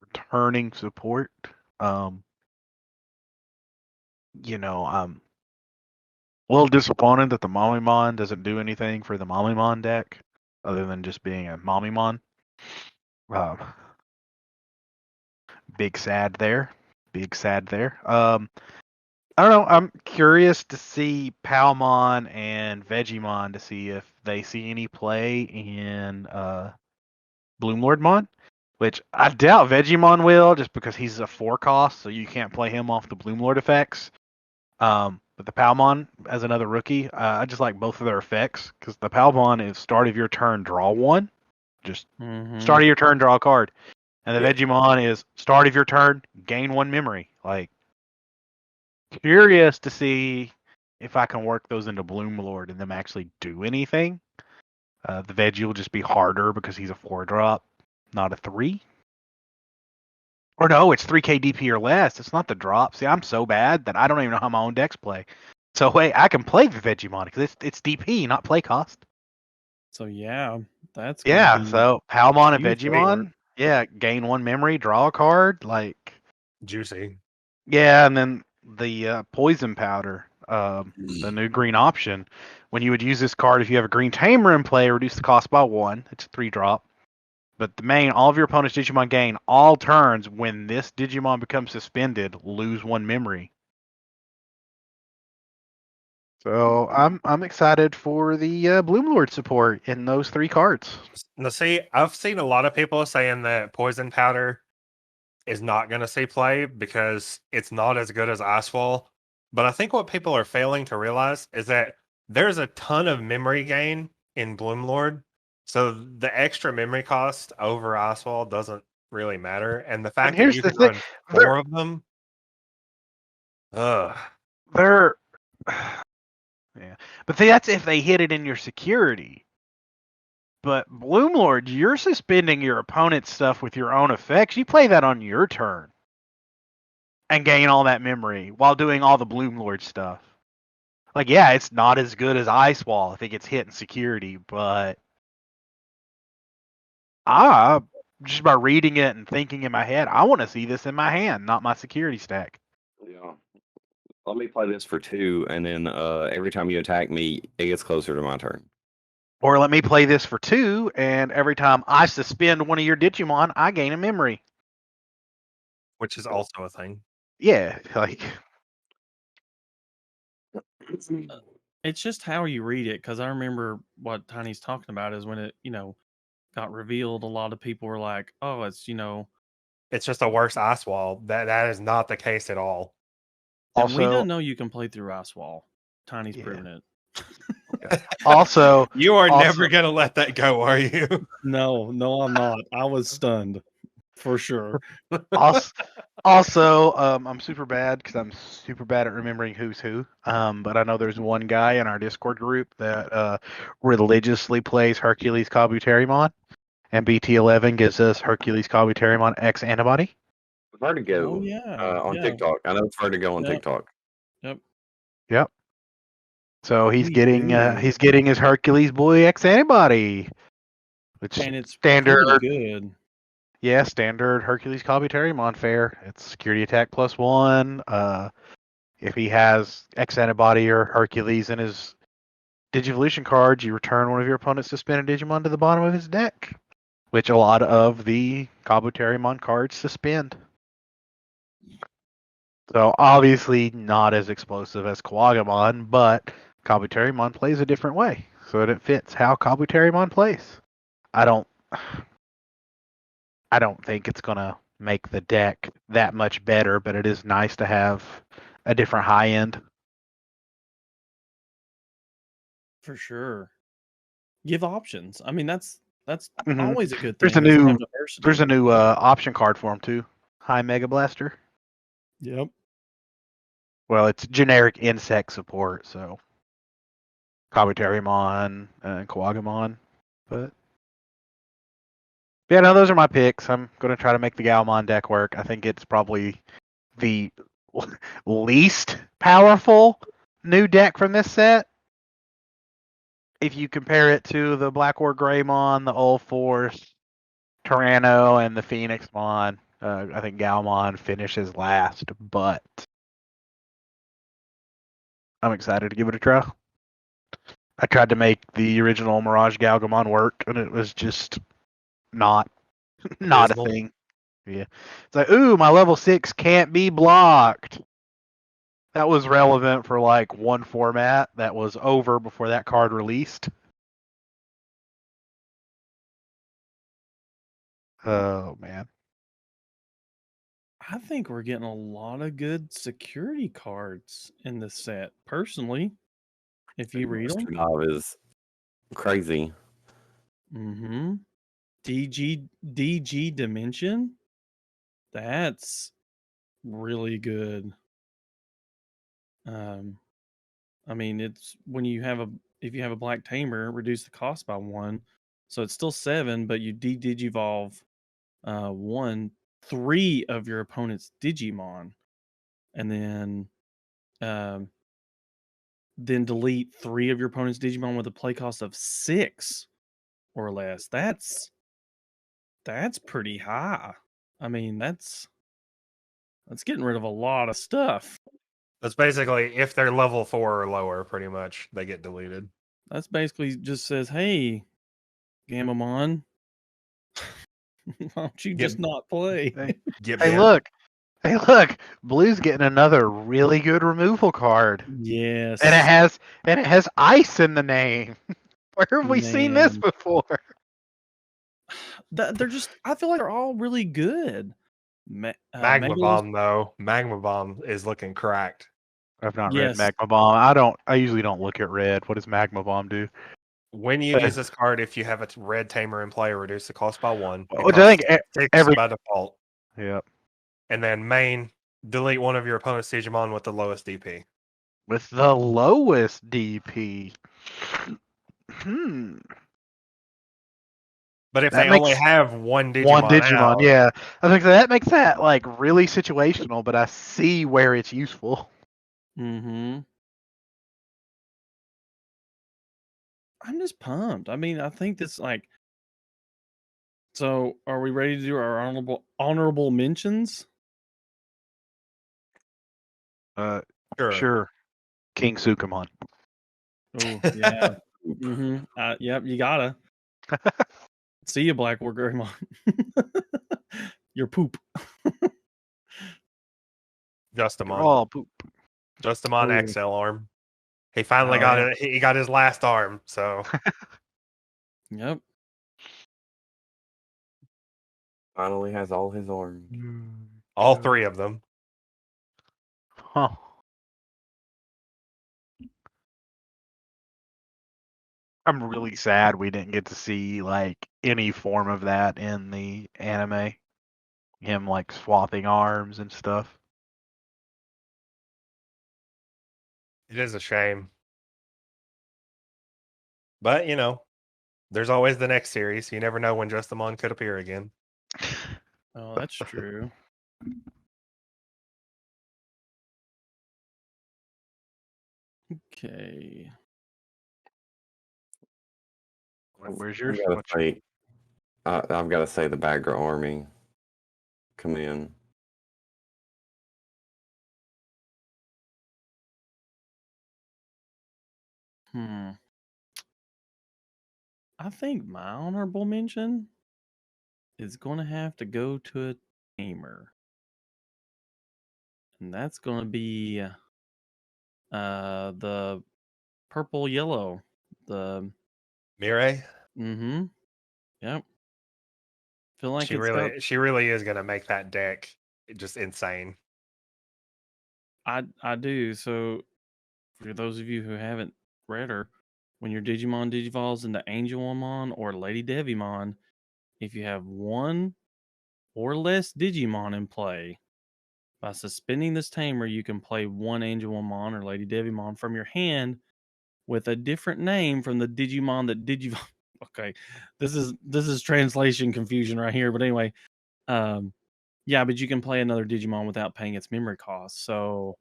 returning support, I'm a little disappointed that the Mamimon doesn't do anything for the Mamimon deck, other than just being a Mamimon. Big sad there. I don't know. I'm curious to see Palmon and Vegemon to see if they see any play in Bloomlord Mon, which I doubt Vegemon will, just because he's a 4 cost, so you can't play him off the Bloomlord effects. But the Palmon as another rookie, I just like both of their effects because the Palmon is start of your turn, draw 1, just start of your turn, draw a card, and the Vegemon is start of your turn, gain 1 memory. Like, curious to see if I can work those into Bloomlord and them actually do anything. The Veggie will just be harder because he's a 4-drop, not a 3. Or no, it's 3k DP or less. It's not the drop. See, I'm so bad that I don't even know how my own decks play. So wait, I can play the Vegemon because it's DP, not play cost. So yeah, that's so Palmon and huge Vegemon, gain 1 memory, draw a card, like Juicy. Yeah, and then the poison powder, the new green option. When you would use this card, if you have a green tamer in play, reduce the cost by 1. It's a 3-drop. But the main, all of your opponent's Digimon gain all turns when this Digimon becomes suspended, lose 1 memory. So I'm excited for the Bloomlord support in those 3 cards. Now, see, I've seen a lot of people saying that poison powder is not going to see play because it's not as good as Icewall. But I think what people are failing to realize is that there's a ton of memory gain in Bloomlord. So the extra memory cost over Icewall doesn't really matter. And the fact that you can run 4 of them, they're yeah. But that's if they hit it in your security. But Bloomlord, you're suspending your opponent's stuff with your own effects. You play that on your turn and gain all that memory while doing all the Bloomlord stuff. Like, yeah, it's not as good as Icewall if it gets hit in security, but just by reading it and thinking in my head, I want to see this in my hand, not my security stack. Yeah. Let me play this for 2, and then every time you attack me, it gets closer to my turn. Or let me play this for 2, and every time I suspend one of your Digimon, I gain a memory. which is also a thing. Yeah, like it's just how you read it, because I remember what Tiny's talking about is when it, got revealed, a lot of people were like, oh, it's, It's just a worse Icewall. That is not the case at all. and we don't know you can play through Icewall. Tiny's proven it. Also, you are never going to let that go, are you? No, I'm not. I was stunned for sure. Also, I'm super bad because I'm super bad at remembering who's who. But I know there's one guy in our Discord group that religiously plays Hercules Kabuterimon, and BT11 gives us Hercules Kabuterimon X antibody. It's hard to go on TikTok. I know it's hard to go on TikTok. Yep. So he's getting his Hercules boy X antibody, which and it's standard good. Yeah, standard Hercules Kabuterimon fare. It's security attack +1. If he has X antibody or Hercules in his Digivolution cards, you return one of your opponent's suspended Digimon to the bottom of his deck, which a lot of the Kabuterimon cards suspend. So obviously not as explosive as Kawagamon, but Kabuterimon plays a different way, so it fits how Kabuterimon plays. I don't think it's gonna make the deck that much better, but it is nice to have a different high end. For sure. Give options. I mean, that's Mhm. always a good thing. There's a new option card for him too. High Mega Blaster. Yep. Well, it's generic insect support, so Kabuterimon and Kawagamon, but yeah, no, those are my picks. I'm gonna try to make the Galmon deck work. I think it's probably the least powerful new deck from this set. If you compare it to the Black War Greymon, the Old Force, Tyranno, and the Phoenixmon, I think Galmon finishes last, but I'm excited to give it a try. I tried to make the original Mirage Galgamon work, and it was just not a thing. Yeah, it's like, ooh, my level 6 can't be blocked. That was relevant for like one format that was over before that card released. Oh man. I think we're getting a lot of good security cards in this set. Personally, if you read them, Mr. Knob is crazy. mm-hmm. DG Dimension. That's really good. I mean, it's when you have if you have a black tamer, reduce the cost by 1, so it's still 7, but you digivolve 3 of your opponent's Digimon, and then delete 3 of your opponent's Digimon with a play cost of 6 or less. That's pretty high. I mean, that's getting rid of a lot of stuff. That's basically if they're level 4 or lower, pretty much they get deleted. That's basically just says, "Hey, Gamamon, why don't you just not play?" Get Hey, bent. look. Hey, look. Blue's getting another really good removal card, Yes, and it has ice in the name. Where have we seen this Man. before? They're just. I feel like they're all really good. Magma Megalos- Bomb though, Magma Bomb is looking cracked. I've not Yes. read Magma Bomb. I usually don't look at red. What does Magma Bomb do? When you use this card, if you have a red tamer in play, reduce the cost by 1. It Which I think costs 6 every. by default. Yep. And then main, delete one of your opponent's Digimon with the lowest DP. With the lowest DP. But if That they only makes- have one Digimon, One Digimon, out, yeah. I think that makes that like really situational, but I see where it's useful. Mm-hmm. I'm just pumped. I mean, I think this like. So, are we ready to do our honorable mentions? Sure. King Sukamon. Oh yeah. Mm-hmm. Yep, you gotta. See you, Black Wargreymon. Your poop. Justimon. Oh, poop. Justimon Oh. XL arm. He finally Oh, got yeah. it. He got his last arm. So Yep. Finally has all his arms. all 3 of them. Huh. I'm really sad we didn't get to see like any form of that in the anime. Him like swapping arms and stuff. It is a shame. But, you know, there's always the next series. You never know when Justimon could appear again. Oh, that's true. Okay. Where's yours? I've got to say the Bagger Army come in. I think my honorable mention is going to have to go to a tamer. And that's going to be the purple yellow. The Mirai? Mm-hmm. Yep. Feel like She really is gonna make that deck just insane. I do. So for those of you who haven't read her, when your Digimon digivolves into Angelmon or Lady Devimon, if you have 1 or less Digimon in play, by suspending this tamer, you can play 1 Angelmon or Lady Devimon from your hand with a different name from the Digimon that digivolve. Okay, this is translation confusion right here. But anyway, yeah, but you can play another Digimon without paying its memory cost. So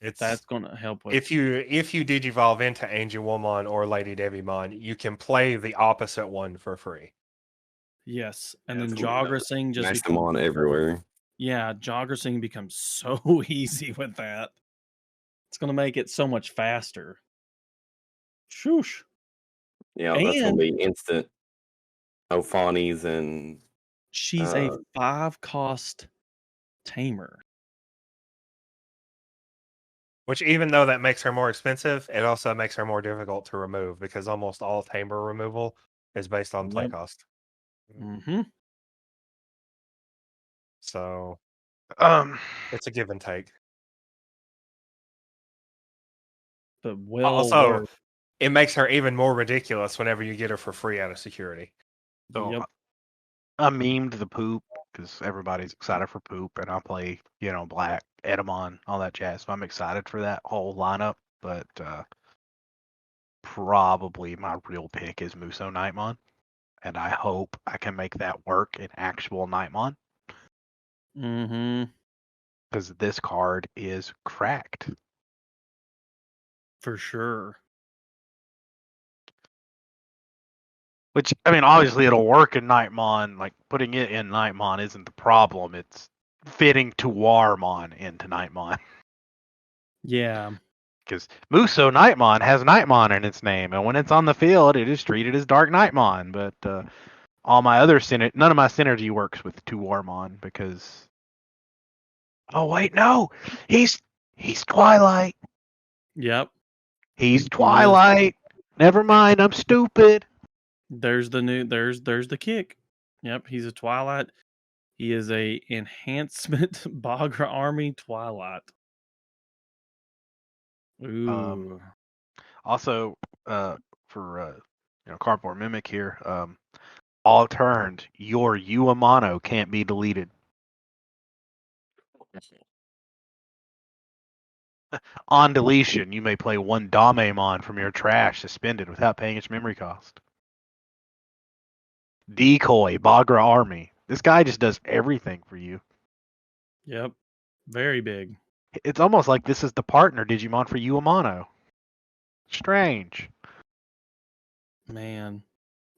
that's going to help with. If you digivolve into Angelmon or Lady Devimon, you can play the opposite one for free. Yes, and then Jogressing just Match them on everywhere. Yeah, Jogressing becomes so easy with that. It's going to make it so much faster. Shoosh. Yeah, that's going to be instant Ophanies and... She's a 5-cost tamer. Which, even though that makes her more expensive, it also makes her more difficult to remove because almost all tamer removal is based on play cost. Mm-hmm. So Um, it's a give and take. But well Also, worth. it makes her even more ridiculous whenever you get her for free out of security. so Yep. I memed the poop because everybody's excited for poop, and I play, Black, Edamon, all that jazz. So I'm excited for that whole lineup, but probably my real pick is Muso Nightmon, and I hope I can make that work in actual Nightmon Mm-hmm. because this card is cracked. For sure. Which, I mean, obviously it'll work in Nightmon. Like, putting it in Nightmon isn't the problem. It's fitting Tuarmon into Nightmon. Yeah. Because Muso Nightmon has Nightmon in its name, and when it's on the field, it is treated as Dark Nightmon. But all my other none of my synergy works with Tuarmon because. Oh wait, no, he's Twilight. Yep. He's Twilight. Never mind, I'm stupid. There's the kick. Yep, he's a Twilight. He is a enhancement Bagra Army Twilight. Ooh. Also, for Cardboard Mimic here, all turned, your Uamano can't be deleted. On deletion, you may play one Damemon from your trash suspended without paying its memory cost. Decoy, Bagra Army. This guy just does everything for you. Yep. Very big. It's almost like this is the partner Digimon for Uamano. Strange. Man.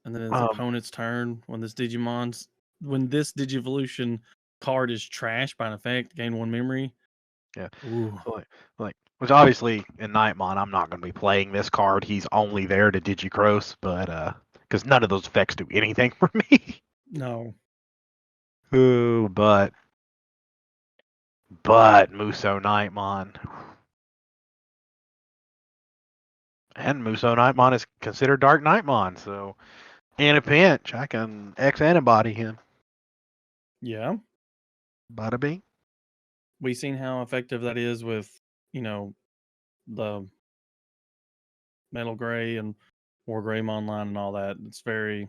And then his opponent's turn, when this Digivolution card is trashed by an effect, gain 1 memory. Yeah. Ooh. Which obviously in Nightmon I'm not going to be playing this card. He's only there to Digicross, but because none of those effects do anything for me. No. Ooh, but Muso Nightmon. And Muso Nightmon is considered Dark Nightmon, so in a pinch, I can X-antibody him. Yeah. Bada bing. We've seen how effective that is with, the Metal Gray and War Greymon line and all that. It's very,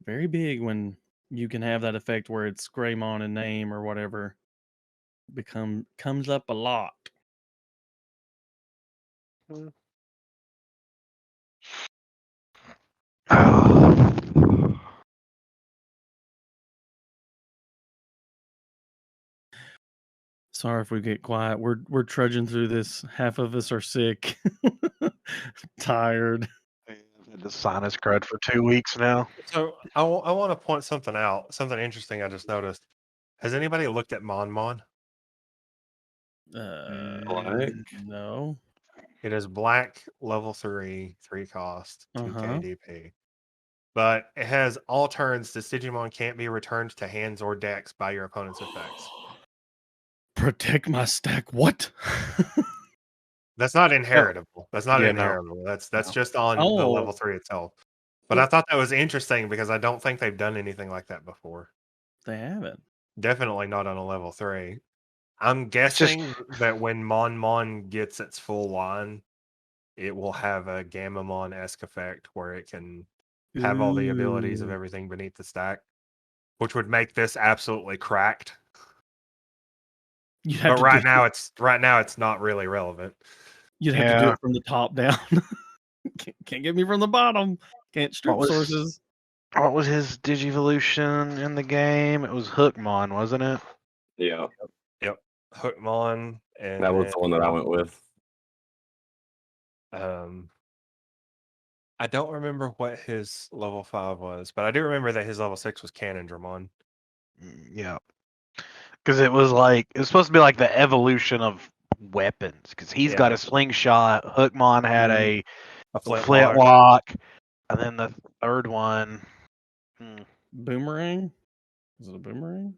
very big when you can have that effect where it's Greymon in name or whatever. Comes up a lot. Sorry if we get quiet. We're trudging through this. Half of us are sick, tired. I've had the sinus crud for 2 weeks now. So I want to point something out, something interesting I just noticed. Has anybody looked at Mon? Black? No. It is black, level 3, 3 cost, 2 Uh-huh. KDP. But it has all turns, this Digimon can't be returned to hands or decks by your opponent's effects. Protect my stack. What? That's not inheritable. That's not Yeah, inheritable. That's No. just on the Oh. level 3 itself. But I thought that was interesting because I don't think they've done anything like that before. They haven't. Definitely not on a level 3. I'm guessing that when Mon gets its full line, it will have a Gamamon-esque effect where it can have all the abilities of Ooh. everything beneath the stack, which would make this absolutely cracked. You'd have But to right do- now it's not really relevant. You'd have to do Yeah. it from the top down. Can't get me from the bottom. Can't strip was- sources. What was his Digivolution in the game? It was Hookmon, wasn't it? Yeah, Hookmon, and that was the one that I went with. I don't remember what his level 5 was, but I do remember that his level 6 was Cannondramon. Yeah. Because it was supposed to be like the evolution of weapons. Because he's got a slingshot. Hookmon had a flintlock. And then the third one. Boomerang? Is it a boomerang?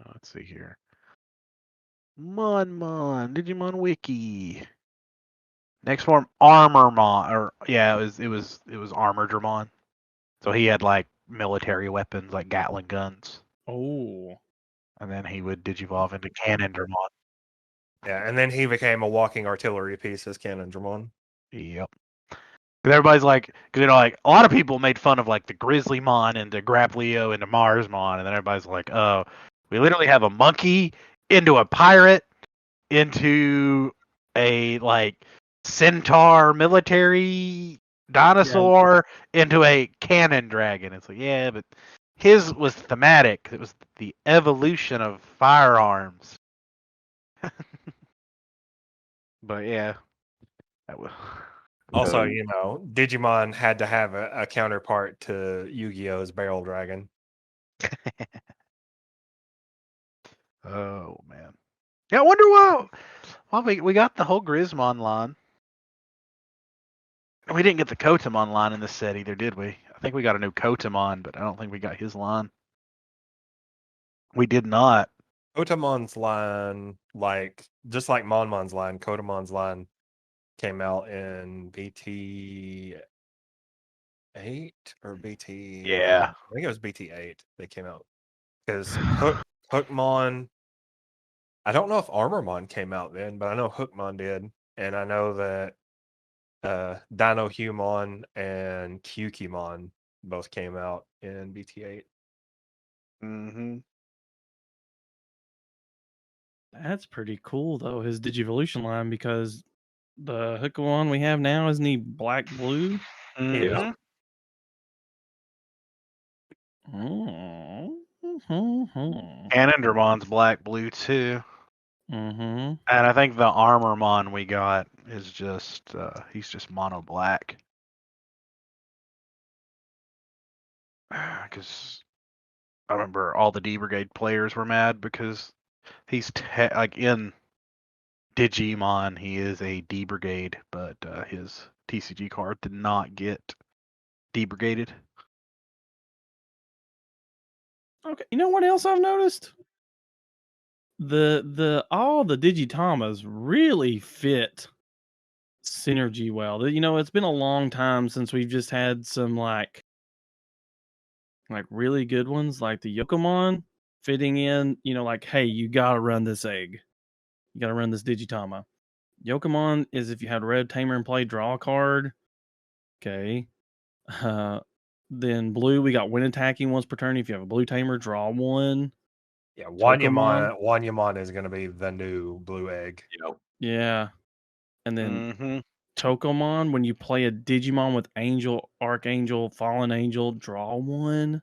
Let's see here. Digimon Wiki. Next form, Armormon, it was Armordramon. So he had like military weapons like Gatling guns. Oh. And then he would digivolve into Cannondramon. Yeah, and then he became a walking artillery piece as Cannondramon. Yep. And everybody's like, because like a lot of people made fun of like the Grizzlymon and the Grapleo and the Marsmon, and then everybody's like, oh, we literally have a monkey into a pirate into a like centaur military dinosaur into a cannon dragon. It's like, yeah, but his was thematic. It was the evolution of firearms. But yeah, that was. Also, Digimon had to have a counterpart to Yu-Gi-Oh's Barrel Dragon. Oh man. Yeah, I wonder why. Well, we got the whole Grismon line. We didn't get the Kotamon line in this set either, did we? I think we got a new Kotamon, but I don't think we got his line. We did not. Kotamon's line, just like Monmon's line, Kotamon's line came out in BT8 or BT. Yeah. I think it was BT8. They came out because Hookmon. I don't know if Armormon came out then, but I know Hookmon did, and I know that Dino Humon and Kyukimon both came out in BT8. Mm-hmm. That's pretty cool though, his Digivolution line, because the Hookamon we have now, isn't he black blue? Mm-hmm. Cannondramon's black blue too. Mm-hmm. And I think the Armormon we got is just he's just mono black. Because I remember all the D Brigade players were mad because he's like in Digimon he is a D Brigade, but his TCG card did not get D Brigaded. Okay, you know what else I've noticed? All the Digitamas really fit synergy well. You know, it's been a long time since we've just had some like really good ones, like the Yokomon fitting in. You know, like, hey, you gotta run this egg, you gotta run this Digitama. Yokomon is if you had Red Tamer and play, draw a card. Okay. Then blue, we got win attacking once per turn. If you have a blue Tamer, draw one. Yeah, Wanyamon is going to be the new blue egg. Yeah. And then Tokomon, when you play a Digimon with Angel, Archangel, Fallen Angel, draw one.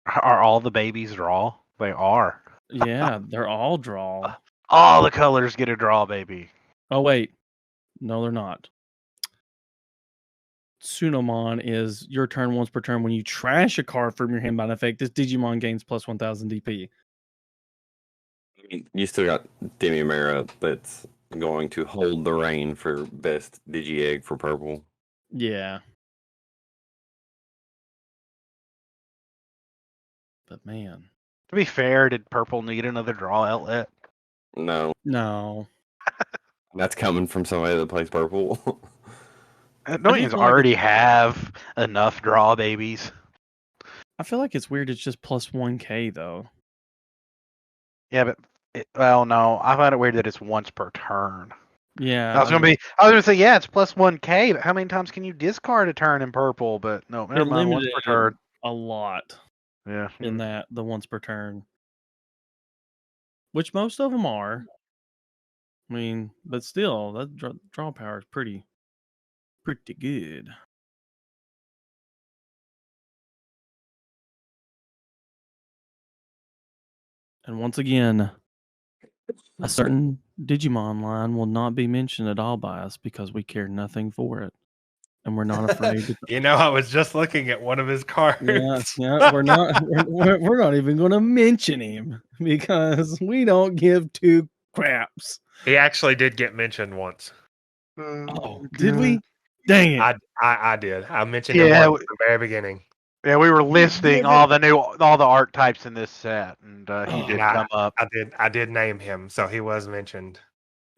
Are all the babies draw? They are. Yeah, they're all draw. All the colors get a draw, baby. Oh, wait. No, they're not. Tsunomon is your turn once per turn. When you trash a card from your hand by an effect, this Digimon gains plus 1000 DP. I mean, you still got Demimera that's going to hold the reign for best Digi-Egg for purple. Yeah. But man. To be fair, did purple need another draw outlet? No. No. That's coming from somebody that plays purple. Millions already have enough draw babies. I feel like it's weird it's just plus 1k though. Yeah, but no, I find it weird that it's once per turn. Yeah. I was gonna say, yeah, it's plus 1k, but how many times can you discard a turn in purple? But no, never mind, once per turn. A lot. Yeah. In the once per turn. Which most of them are. I mean, but still, that draw power is pretty good. And once again, a certain Digimon line will not be mentioned at all by us because we care nothing for it. And we're not afraid to... I was just looking at one of his cards. Yeah, we're not even going to mention him because we don't give two craps. He actually did get mentioned once. Oh, did we? Dang it! I did. I mentioned him at the very beginning. Yeah, we were listing all the archetypes in this set, and he did come up. I did name him, so he was mentioned.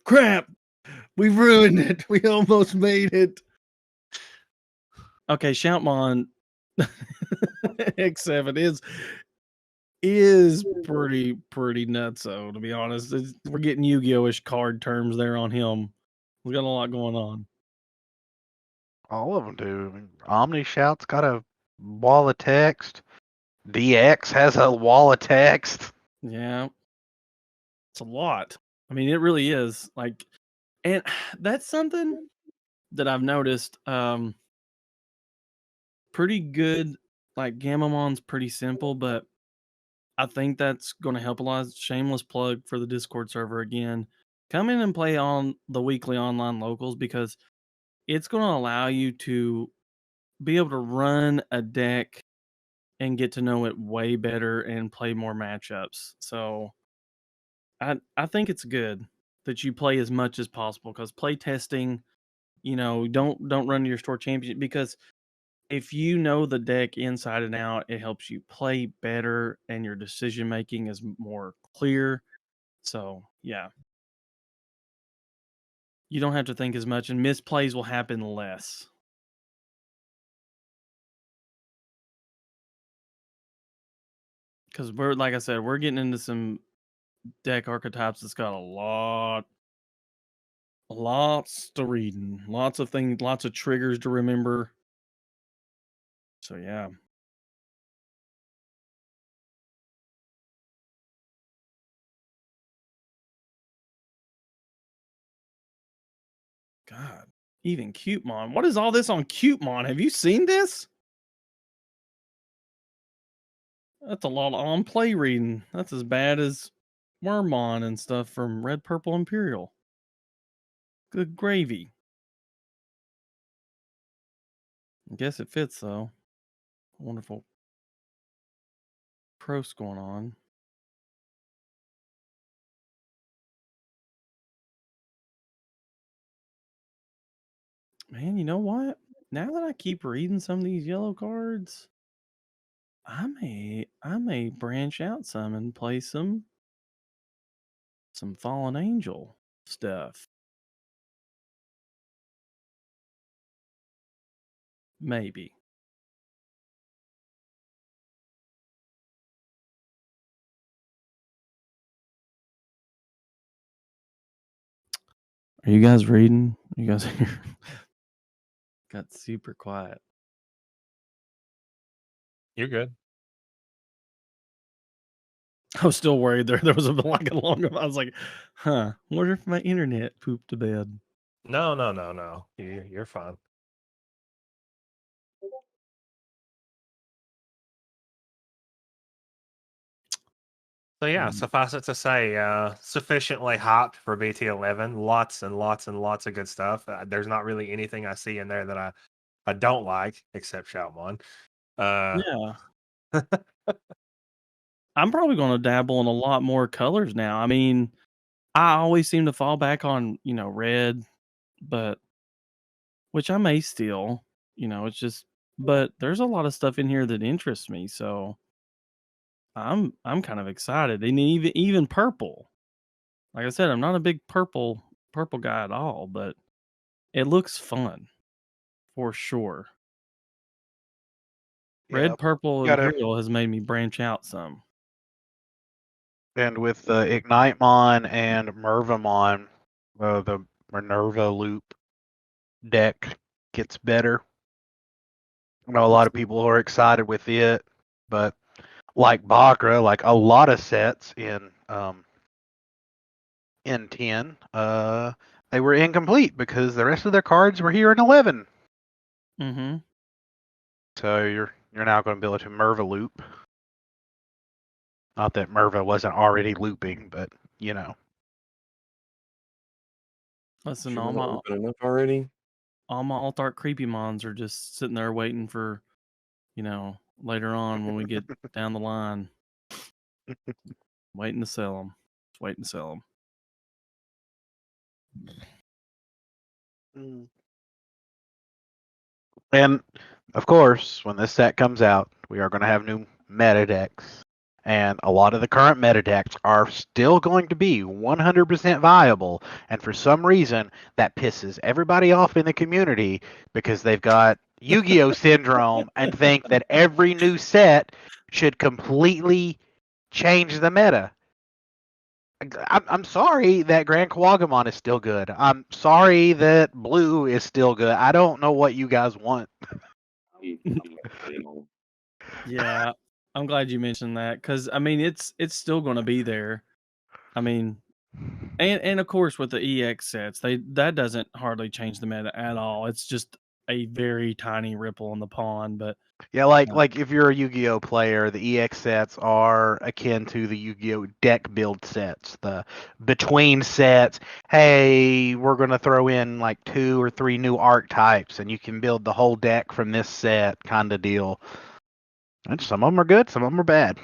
Crap! We ruined it. We almost made it. Okay, Shoutmon X7 is pretty nutso, to be honest. We're getting Yu-Gi-Oh-ish card terms there on him. We got a lot going on. All of them do. I mean, Omnishout's got a wall of text. DX has a wall of text. Yeah. It's a lot. I mean, it really is. Like, and that's something that I've noticed. Pretty good. Like, Gamamon's pretty simple, but I think that's going to help a lot. Shameless plug for the Discord server again. Come in and play on the weekly online locals, because it's going to allow you to be able to run a deck and get to know it way better and play more matchups. So I think it's good that you play as much as possible, because play testing, don't run your store championship, because if you know the deck inside and out, it helps you play better and your decision making is more clear. So yeah, you don't have to think as much, and misplays will happen less. Because like I said, we're getting into some deck archetypes that's got lots to reading, lots of things, lots of triggers to remember. So yeah. God, even Cutemon. What is all this on Cutemon? Have you seen this? That's a lot of on play reading. That's as bad as Wormmon and stuff from Red Purple Imperial. Good gravy. I guess it fits though. Wonderful pros going on. Man, you know what? Now that I keep reading some of these yellow cards, I may branch out some and play some Fallen Angel stuff. Maybe. Are you guys reading? You guys got super quiet. You're good. I was still worried there was a long. I was like, wonder if my internet pooped to bed. No. You're fine. So yeah, suffice it to say, sufficiently hyped for BT11. Lots and lots and lots of good stuff. There's not really anything I see in there that I don't like, except Shoutmon. Yeah. I'm probably going to dabble in a lot more colors now. I mean, I always seem to fall back on, red, but which I may still, it's just, but there's a lot of stuff in here that interests me. So I'm kind of excited. And even purple. Like I said, I'm not a big purple guy at all, but it looks fun for sure. Red Purple Imperial has made me branch out some. And with the Ignitemon and Mervamon, the Minerva Loop deck gets better. I know a lot of people are excited with it, but like Bakra, like a lot of sets in 10, they were incomplete because the rest of their cards were here in 11. Mm-hmm. So you're now going to be able to Merva loop. Not that Merva wasn't already looping, but Listen, Sure all not open enough already. All my alt art creepy mons are just sitting there waiting for, later on when we get down the line. Waiting to sell them. Just waiting to sell them. And of course, when this set comes out, we are going to have new meta decks. And a lot of the current meta decks are still going to be 100% viable. And for some reason, that pisses everybody off in the community because they've got Yu-Gi-Oh! Syndrome and think that every new set should completely change the meta. I'm sorry that Grand Kawagamon is still good. I'm sorry that Blue is still good. I don't know what you guys want. Yeah, I'm glad you mentioned that because I mean it's still going to be there. I mean, and of course with the EX sets, that doesn't hardly change the meta at all. It's just a very tiny ripple in the pond. But Yeah, like if you're a Yu-Gi-Oh player, the EX sets are akin to the Yu-Gi-Oh deck build sets. The between sets, hey, we're gonna throw in like 2 or 3 new archetypes, and you can build the whole deck from this set, kind of deal. And some of them are good, some of them are bad.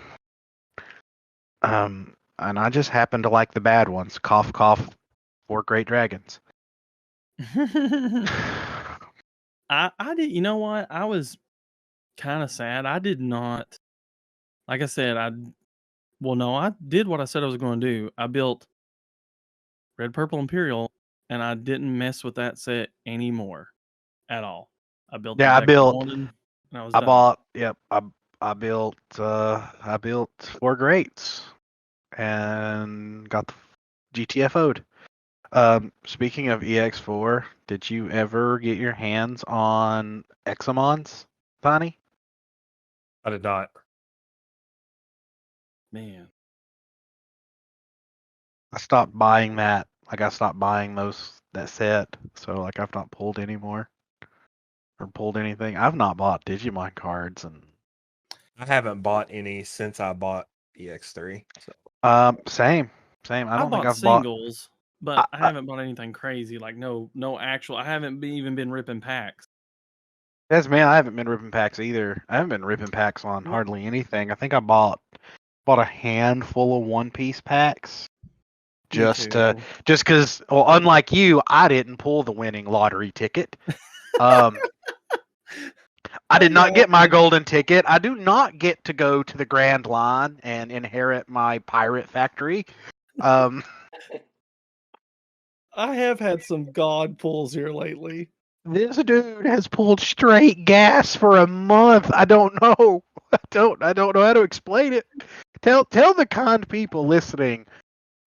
And I just happen to like the bad ones. Cough, cough. 4 Great Dragons. I did. You know what? I was kind of sad. I did not. Like I said, I did what I said I was going to do. I built Red Purple Imperial, and I didn't mess with that set anymore at all. I built. Yeah, the deck I wanted, and I was done. bought. Yep, I built 4 Greats, and got the GTFO'd. Speaking of EX4, did you ever get your hands on Examons, Bonnie? I did not. Man, I stopped buying that. Like I stopped buying that set, so like I've not pulled anymore or pulled anything. I've not bought Digimon cards and I haven't bought any since I bought EX3. So. same. I don't think bought I've singles, but I I- haven't bought anything crazy. Like no actual. I haven't even been ripping packs. That's man, I haven't been ripping packs either. I haven't been ripping packs on hardly anything. I think I bought a handful of One Piece packs. Just because, well, unlike you, I didn't pull the winning lottery ticket. I did not get my golden ticket. I do not get to go to the Grand Line and inherit my pirate factory. I have had some god pulls here lately. This dude has pulled straight gas for a month. I don't know. I don't know how to explain it. Tell the kind people listening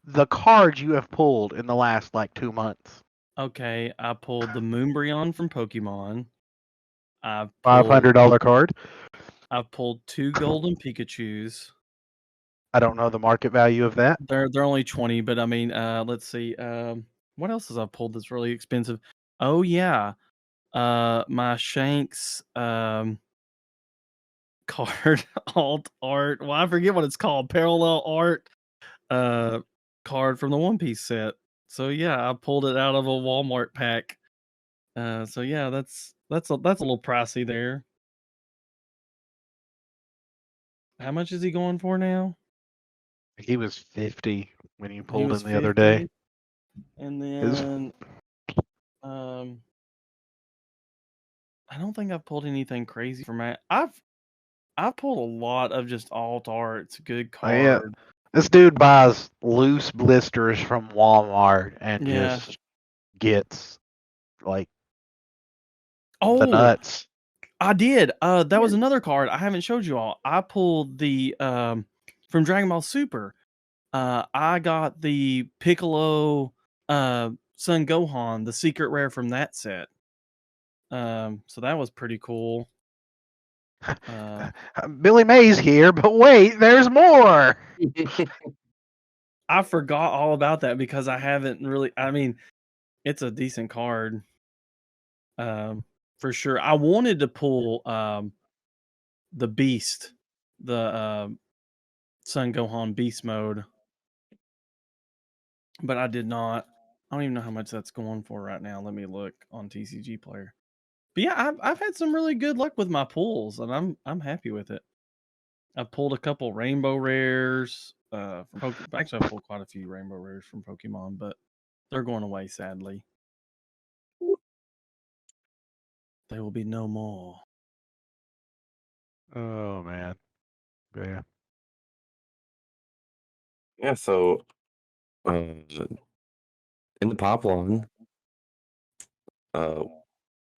the cards you have pulled in the last like 2 months. Okay, I pulled the Moonbryon from Pokemon. I've $500 card. I've pulled 2 golden Pikachus. I don't know the market value of that. They're only 20, but I mean, let's see. What else has I pulled that's really expensive? Oh yeah, my Shanks card alt art. Well, I forget what it's called. Parallel art card from the One Piece set. So yeah, I pulled it out of a Walmart pack. So yeah, that's a little pricey there. How much is he going for now? He was 50 when you He pulled was him the other day. 50, and then I don't think I've pulled anything crazy for Matt. I've pulled a lot of just alt arts, good card. Yeah. This dude buys loose blisters from Walmart and just gets like the nuts. I did. That was another card I haven't showed you all. I pulled the from Dragon Ball Super. I got the Piccolo Son Gohan, the secret rare from that set. So that was pretty cool. Billy Mays here, but wait, there's more. I forgot all about that because I haven't really. I mean, it's a decent card, for sure. I wanted to pull the Beast, the Son Gohan Beast mode, but I did not. I don't even know how much that's going for right now. Let me look on TCG Player. But yeah, I've had some really good luck with my pulls, and I'm happy with it. I pulled a couple rainbow rares from Pokemon. Actually, I pulled quite a few rainbow rares from Pokemon, but they're going away sadly. They will be no more. Oh man, yeah. Yeah. So, in the pipeline,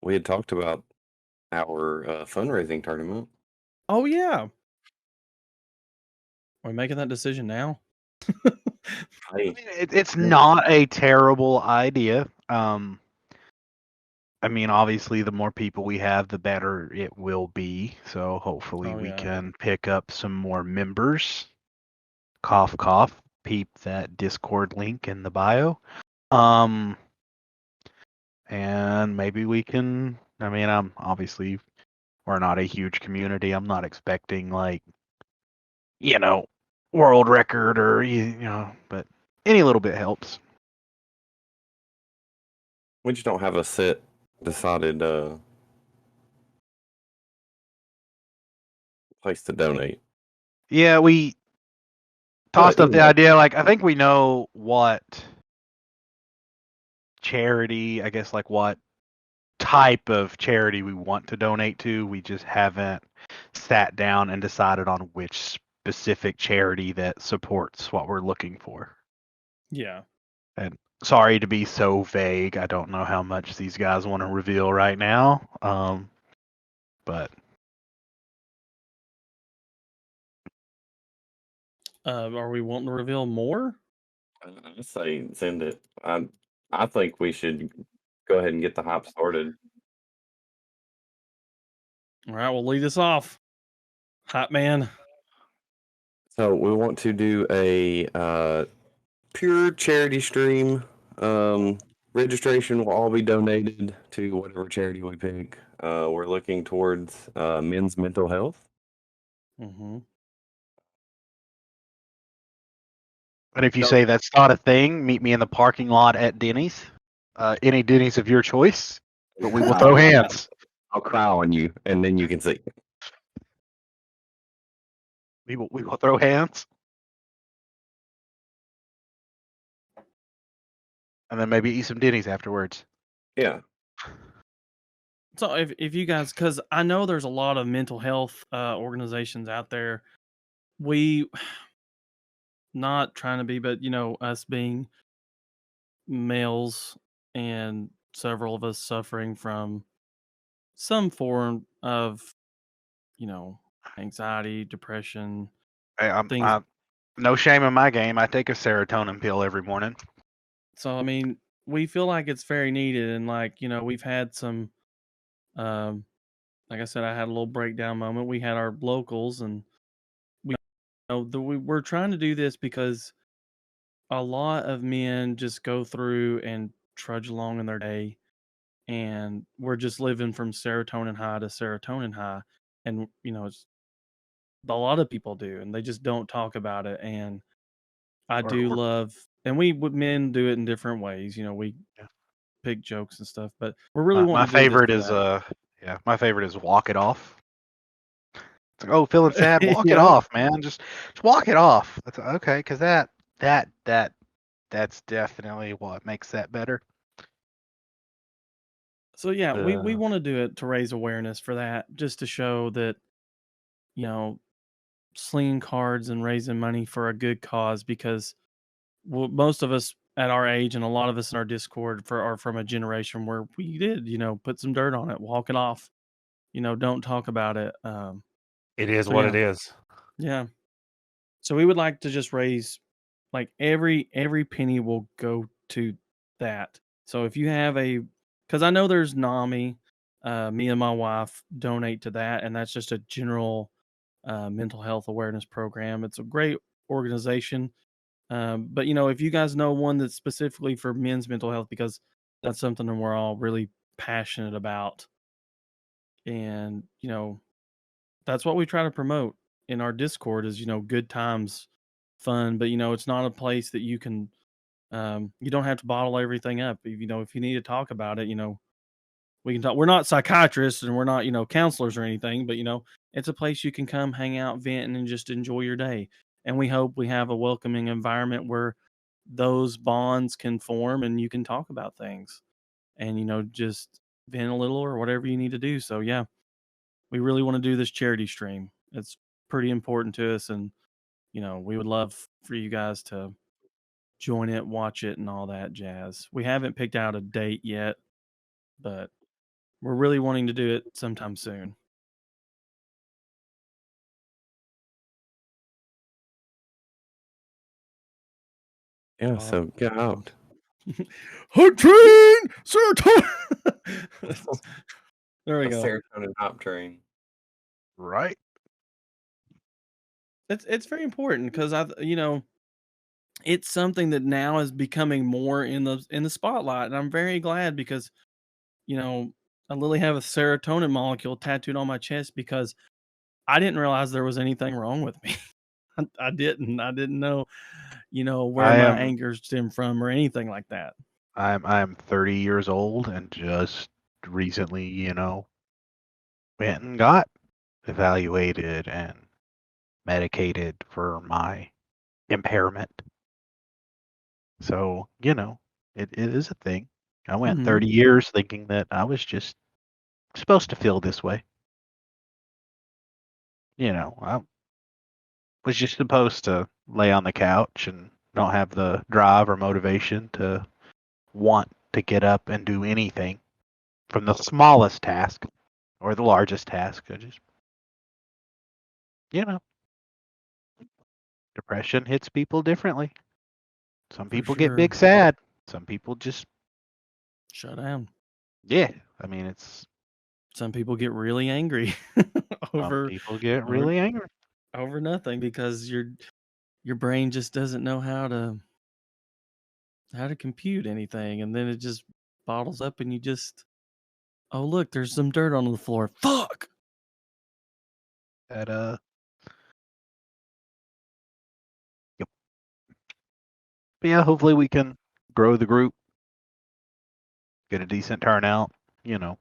we had talked about our fundraising tournament. Oh yeah. Are we making that decision now? I mean, it's not a terrible idea. I mean, obviously, the more people we have, the better it will be. So hopefully, Oh, we yeah. can pick up some more members. Cough, cough. Peep that Discord link in the bio. And maybe we can. I mean, obviously we're not a huge community. I'm not expecting like, world record or but any little bit helps. We just don't have a set decided place to donate. Yeah, we tossed up the idea. Like, I think we know what charity, I guess, like what type of charity we want to donate to. We just haven't sat down and decided on which specific charity that supports what we're looking for. Yeah. And sorry to be so vague. I don't know how much these guys want to reveal right now. But Are we wanting to reveal more? I say send it. I think we should go ahead and get the hype started. All right, we'll lead us off. Hot man. So we want to do a pure charity stream. Registration will all be donated to whatever charity we pick. We're looking towards men's mental health. Mm-hmm. And if you say that's not a thing, meet me in the parking lot at Denny's. Any Denny's of your choice, but we will throw hands. I'll cry on you, and then you can see. We will throw hands. And then maybe eat some Denny's afterwards. Yeah. So if you guys, because I know there's a lot of mental health organizations out there. We, not trying to be, but us being males and several of us suffering from some form of, anxiety, depression, things. No shame in my game. I take a serotonin pill every morning. So I mean, we feel like it's very needed, and we've had some, like I said, I had a little breakdown moment. We had our locals, and we're trying to do this because a lot of men just go through and trudge along in their day, and we're just living from serotonin high to serotonin high, and it's a lot of people do, and they just don't talk about it. And I do love, and men do it in different ways. We pick jokes and stuff, but we're really my favorite is my favorite is walk it off. It's like, oh, feeling sad, walk it off, man. Just walk it off. That's okay, because that's definitely what makes that better. So yeah, we want to do it to raise awareness for that, just to show that slinging cards and raising money for a good cause, because most of us at our age and a lot of us in our Discord are from a generation where we did, put some dirt on it, walk it off, don't talk about it. It is what it is. Yeah. So we would like to just raise, like, every penny will go to that. So if you have because I know there's NAMI, me and my wife donate to that, and that's just a general mental health awareness program. It's a great organization. But if you guys know one that's specifically for men's mental health, because that's something that we're all really passionate about, and that's what we try to promote in our Discord is good times, fun. But it's not a place that you can you don't have to bottle everything up. If you need to talk about it, we can talk. We're not psychiatrists and we're not counselors or anything, but it's a place you can come hang out, vent, and just enjoy your day. And we hope we have a welcoming environment where those bonds can form and you can talk about things and just vent a little or whatever you need to do. So yeah, we really want to do this charity stream. It's pretty important to us, and we would love for you guys to join it, watch it, and all that jazz. We haven't picked out a date yet, but we're really wanting to do it sometime soon. Yeah, so get out. Hood train! Serotonin! There we A go. serotonin hop train. Right. It's very important because it's something that now is becoming more in the spotlight, and I'm very glad because I literally have a serotonin molecule tattooed on my chest because I didn't realize there was anything wrong with me. I didn't know where I my am anger stemmed from or anything like that. I'm 30 years old and just recently, went and got evaluated and medicated for my impairment. So, it is a thing. I went Mhm. 30 years thinking that I was just supposed to feel this way. I was just supposed to lay on the couch and not have the drive or motivation to want to get up and do anything from the smallest task or the largest task. I just, you know, depression hits people differently. Some For people get sure. big sad. Some people just, Shut down. yeah. I mean, it's Some people get really angry some over people get over really angry. over nothing because your brain just doesn't know how to compute anything, and then it just bottles up, and you just, oh look, there's some dirt on the floor. Fuck. That yep. But yeah, hopefully we can grow the group, get a decent turnout. You know,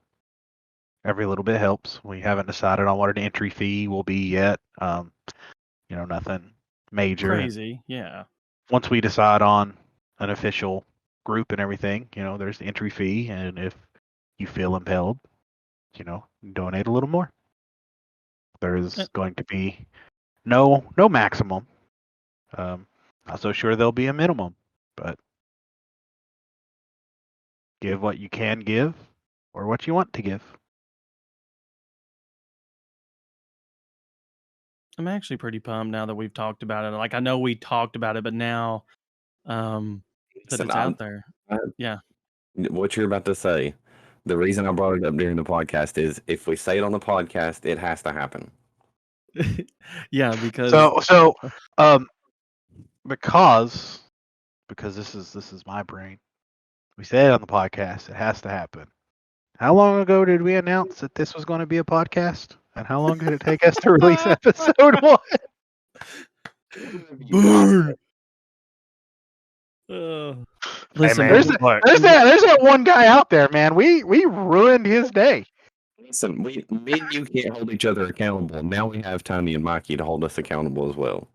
every little bit helps. We haven't decided on what an entry fee will be yet. Nothing major. And Crazy. Yeah. once we decide on an official group and everything, there's the entry fee, and if you feel impelled, donate a little more. There is going to be no maximum. Not so sure there'll be a minimum, but give what you can give or what you want to give. I'm actually pretty pumped now that we've talked about it. Like, I know we talked about it, but now that Listen, it's out there. I- Yeah. What you're about to say, the reason I brought it up during the podcast is if we say it on the podcast, it has to happen. Yeah, because So because this is my brain. We said it on the podcast. It has to happen. How long ago did we announce that this was going to be a podcast? And how long did it take us to release episode 1? burn. Listen, man, There's look. that one guy out there, man. We ruined his day. Listen, me and you can't hold each other accountable. Now we have Tiny and Mikey to hold us accountable as well.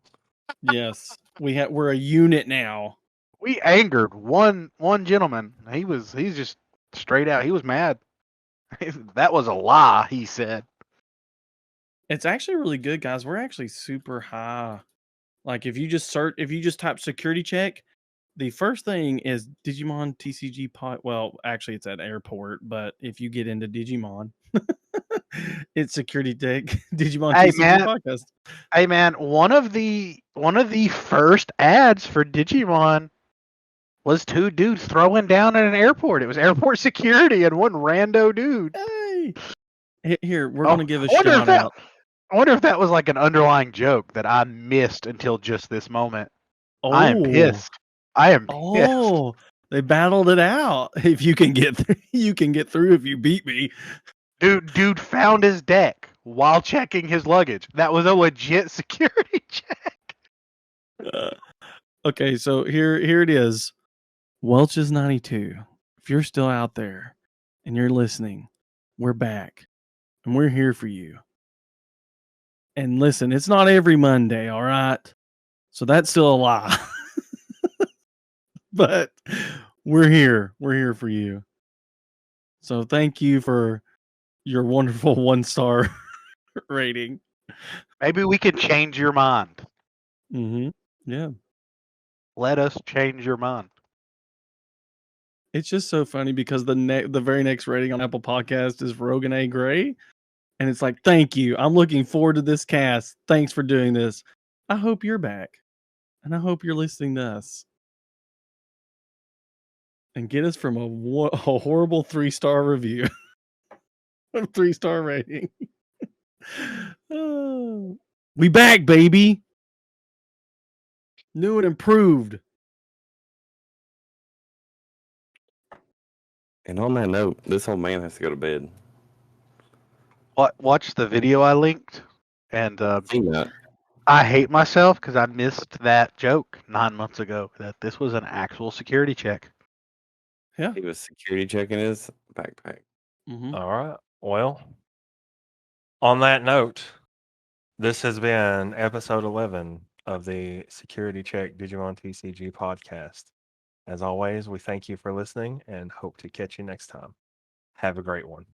yes, we're a unit now. We angered one gentleman. He's just straight out. He was mad. That was a lie, he said. It's actually really good, guys. We're actually super high. Like, if you just type security check, the first thing is Digimon TCG pod. Well, actually, it's at airport, but if you get into Digimon, it's security tech Digimon Hey, TCG man. podcast. Hey man, one of the first ads for Digimon was 2 dudes throwing down at an airport. It was airport security and one rando dude. Hey, here we're gonna give a I wonder shout out. I wonder if that was like an underlying joke that I missed until just this moment. I am pissed. I am pissed. Oh, they battled it out. If you can get through, you can get through if you beat me. Dude found his deck while checking his luggage. That was a legit security check. Okay, so here it is. Welch is 92. If you're still out there and you're listening, we're back and we're here for you. And listen, it's not every Monday, all right? So that's still a lie. But we're here. We're here for you. So thank you for your wonderful 1-star rating. Maybe we could change your mind. Mm-hmm. Yeah. Let us change your mind. It's just so funny because the very next rating on Apple Podcast is Rogan A. Gray. And it's like, thank you. I'm looking forward to this cast. Thanks for doing this. I hope you're back. And I hope you're listening to us. and get us from a horrible 3-star review, 3-star rating. Oh, we back, baby. New and improved. And on that note, this old man has to go to bed. Watch the video I linked, and Seen that. I hate myself because I missed that joke 9 months ago that this was an actual security check. Yeah. He was security checking his backpack. Mm-hmm. All right. Well, on that note, this has been episode 11 of the Security Check Digimon TCG podcast. As always, we thank you for listening and hope to catch you next time. Have a great one.